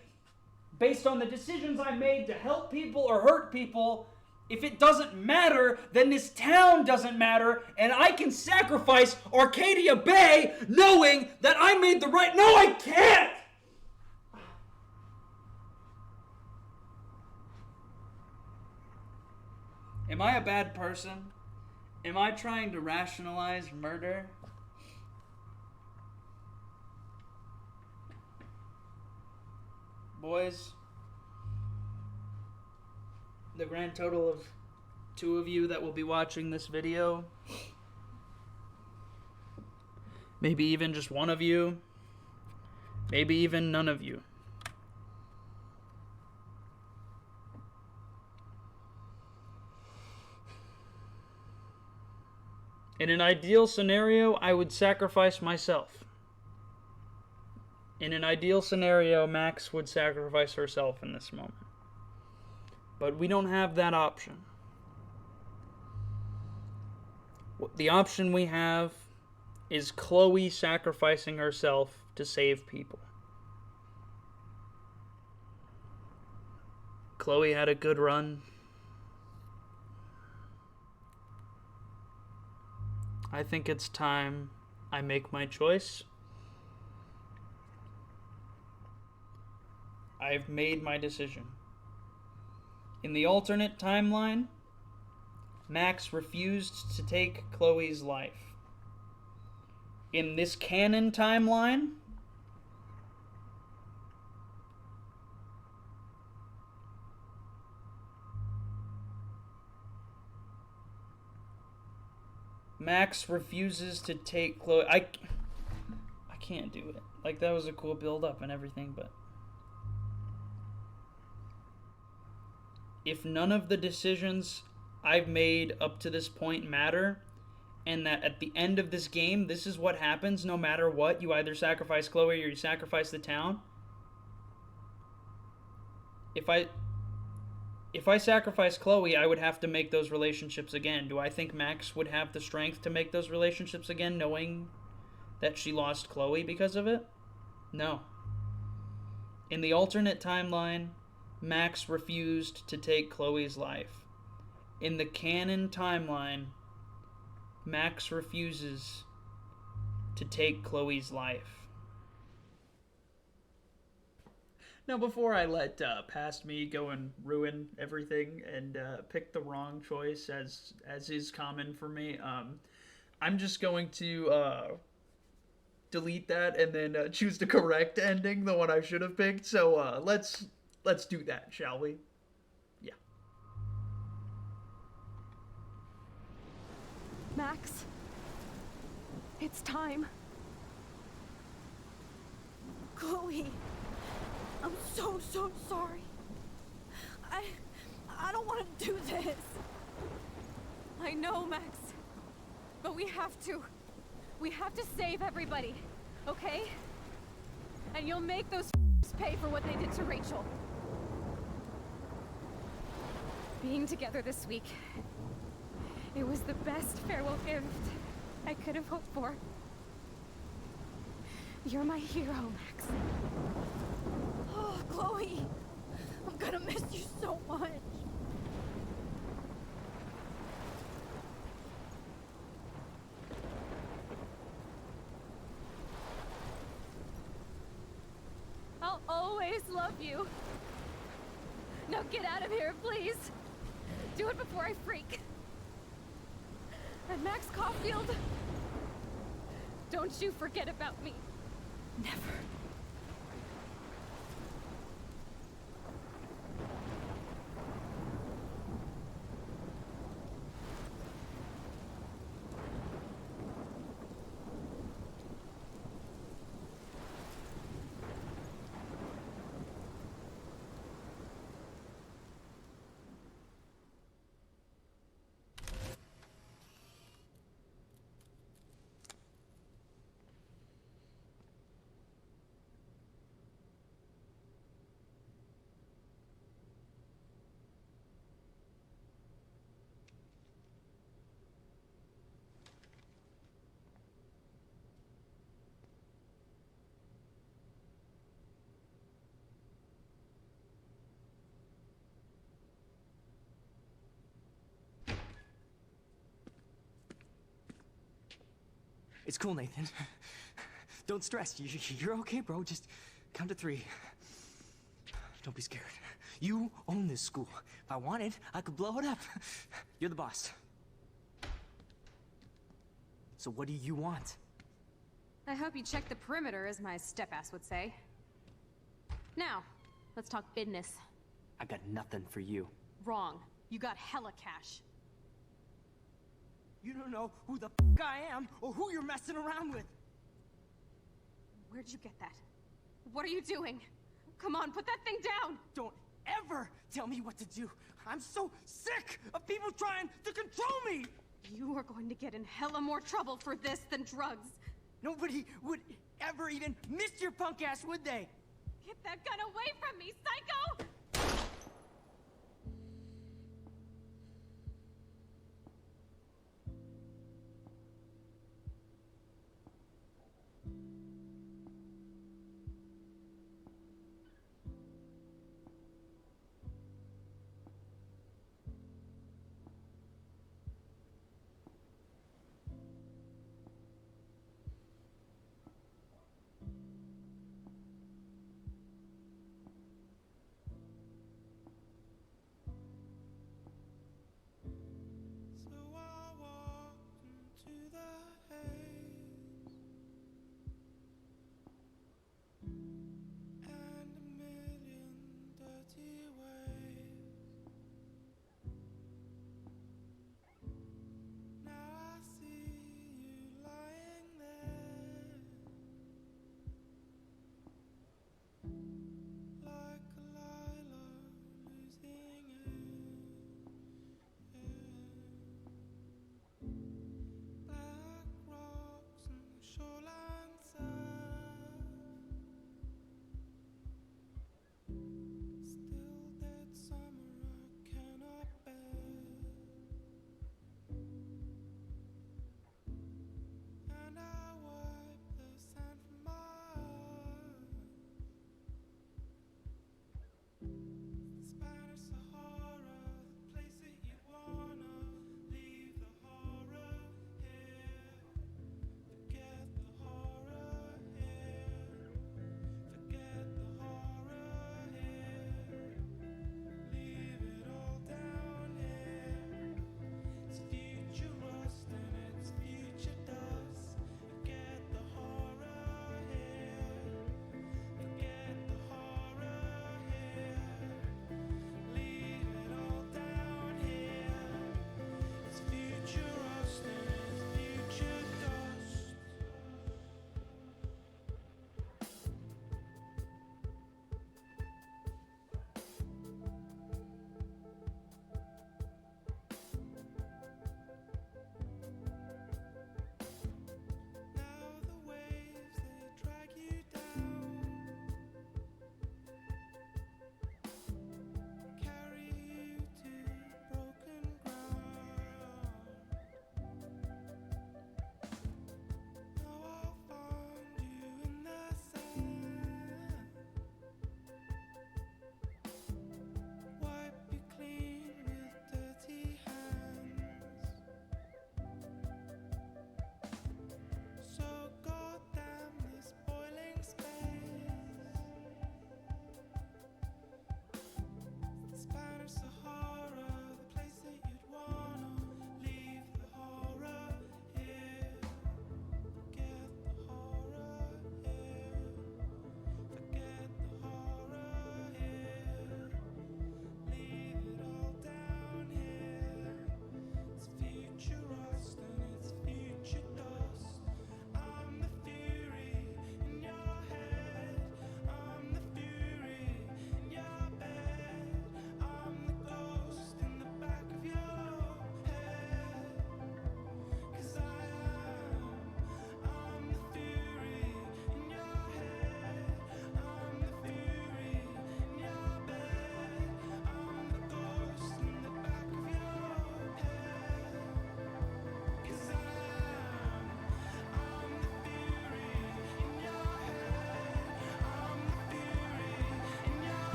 based on the decisions I made to help people or hurt people, if it doesn't matter, then this town doesn't matter, and I can sacrifice Arcadia Bay knowing that I made the right... No, I can't! Am I a bad person? Am I trying to rationalize murder? Boys, the grand total of 2 of you that will be watching this video, maybe even just 1 of you, maybe even none of you. In an ideal scenario, I would sacrifice myself. In an ideal scenario, Max would sacrifice herself in this moment. But we don't have that option. The option we have is Chloe sacrificing herself to save people. Chloe had a good run. I think it's time I make my choice. I've made my decision. In the alternate timeline, Max refused to take Chloe's life. In this canon timeline, Max refuses to take Chloe. I can't do it. Like, that was a cool build-up and everything, but if none of the decisions I've made up to this point matter, and that at the end of this game, this is what happens no matter what, you either sacrifice Chloe or you sacrifice the town. If I sacrifice Chloe, I would have to make those relationships again. Do I think Max would have the strength to make those relationships again, knowing that she lost Chloe because of it? No. In the alternate timeline, Max refused to take Chloe's life. In the canon timeline, Max refuses to take Chloe's life. Now, before I let past me go and ruin everything and pick the wrong choice, as is common for me, I'm just going to delete that and then choose the correct ending, the one I should have picked. So let's do that, shall we? Yeah. Max, it's time. Chloe, I'm so sorry. I don't want to do this. I know, Max. But we have to. We have to save everybody, okay? And you'll make those pay for what they did to Rachel. Being together this week, it was the best farewell gift I could have hoped for. You're my hero, Max. Oh, Chloe, I'm gonna miss you so much. just love you. Now get out of here, please. Do it before I freak. And Max Caulfield, don't you forget about me. Never. It's cool, Nathan. Don't stress. You're okay, bro. Just count to 3. Don't be scared. You own this school. If I wanted, I could blow it up. You're the boss. So what do you want? I hope you check the perimeter, as my step-ass would say. Now, let's talk business. I got nothing for you. Wrong. You got hella cash. You don't know who the I am or who you're messing around with. Where'd you get that? What are you doing? Come on, put that thing down! Don't ever tell me what to do. I'm so sick of people trying to control me. You are going to get in hella more trouble for this than drugs. Nobody would ever even miss your punk ass, would they? Get that gun away from me, psycho!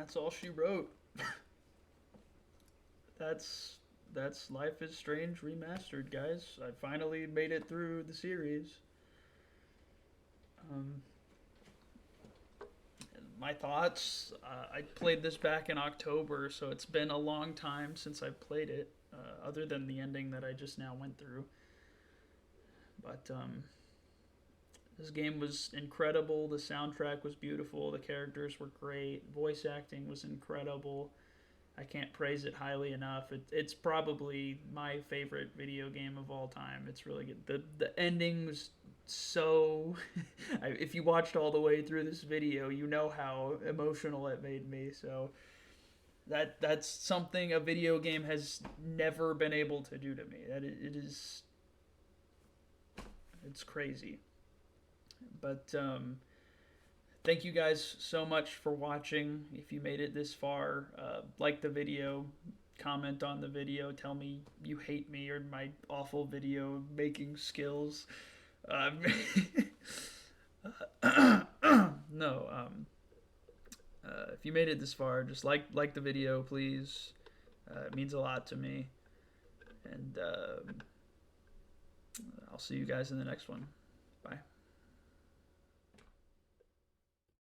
that's all she wrote. that's Life is Strange Remastered, guys. I finally made it through the series. My thoughts, I played this back in October, so it's been a long time since I've played it, other than the ending that I just now went through. But this game was incredible. The soundtrack was beautiful. The characters were great. Voice acting was incredible. I can't praise it highly enough. It's probably my favorite video game of all time. It's really good. The ending was so... if you watched all the way through this video, you know how emotional it made me. So that's something a video game has never been able to do to me. It's crazy. But thank you guys so much for watching. If you made it this far, like the video, comment on the video, tell me you hate me or my awful video making skills. No, if you made it this far, just like the video, please. It means a lot to me. And I'll see you guys in the next one. Bye.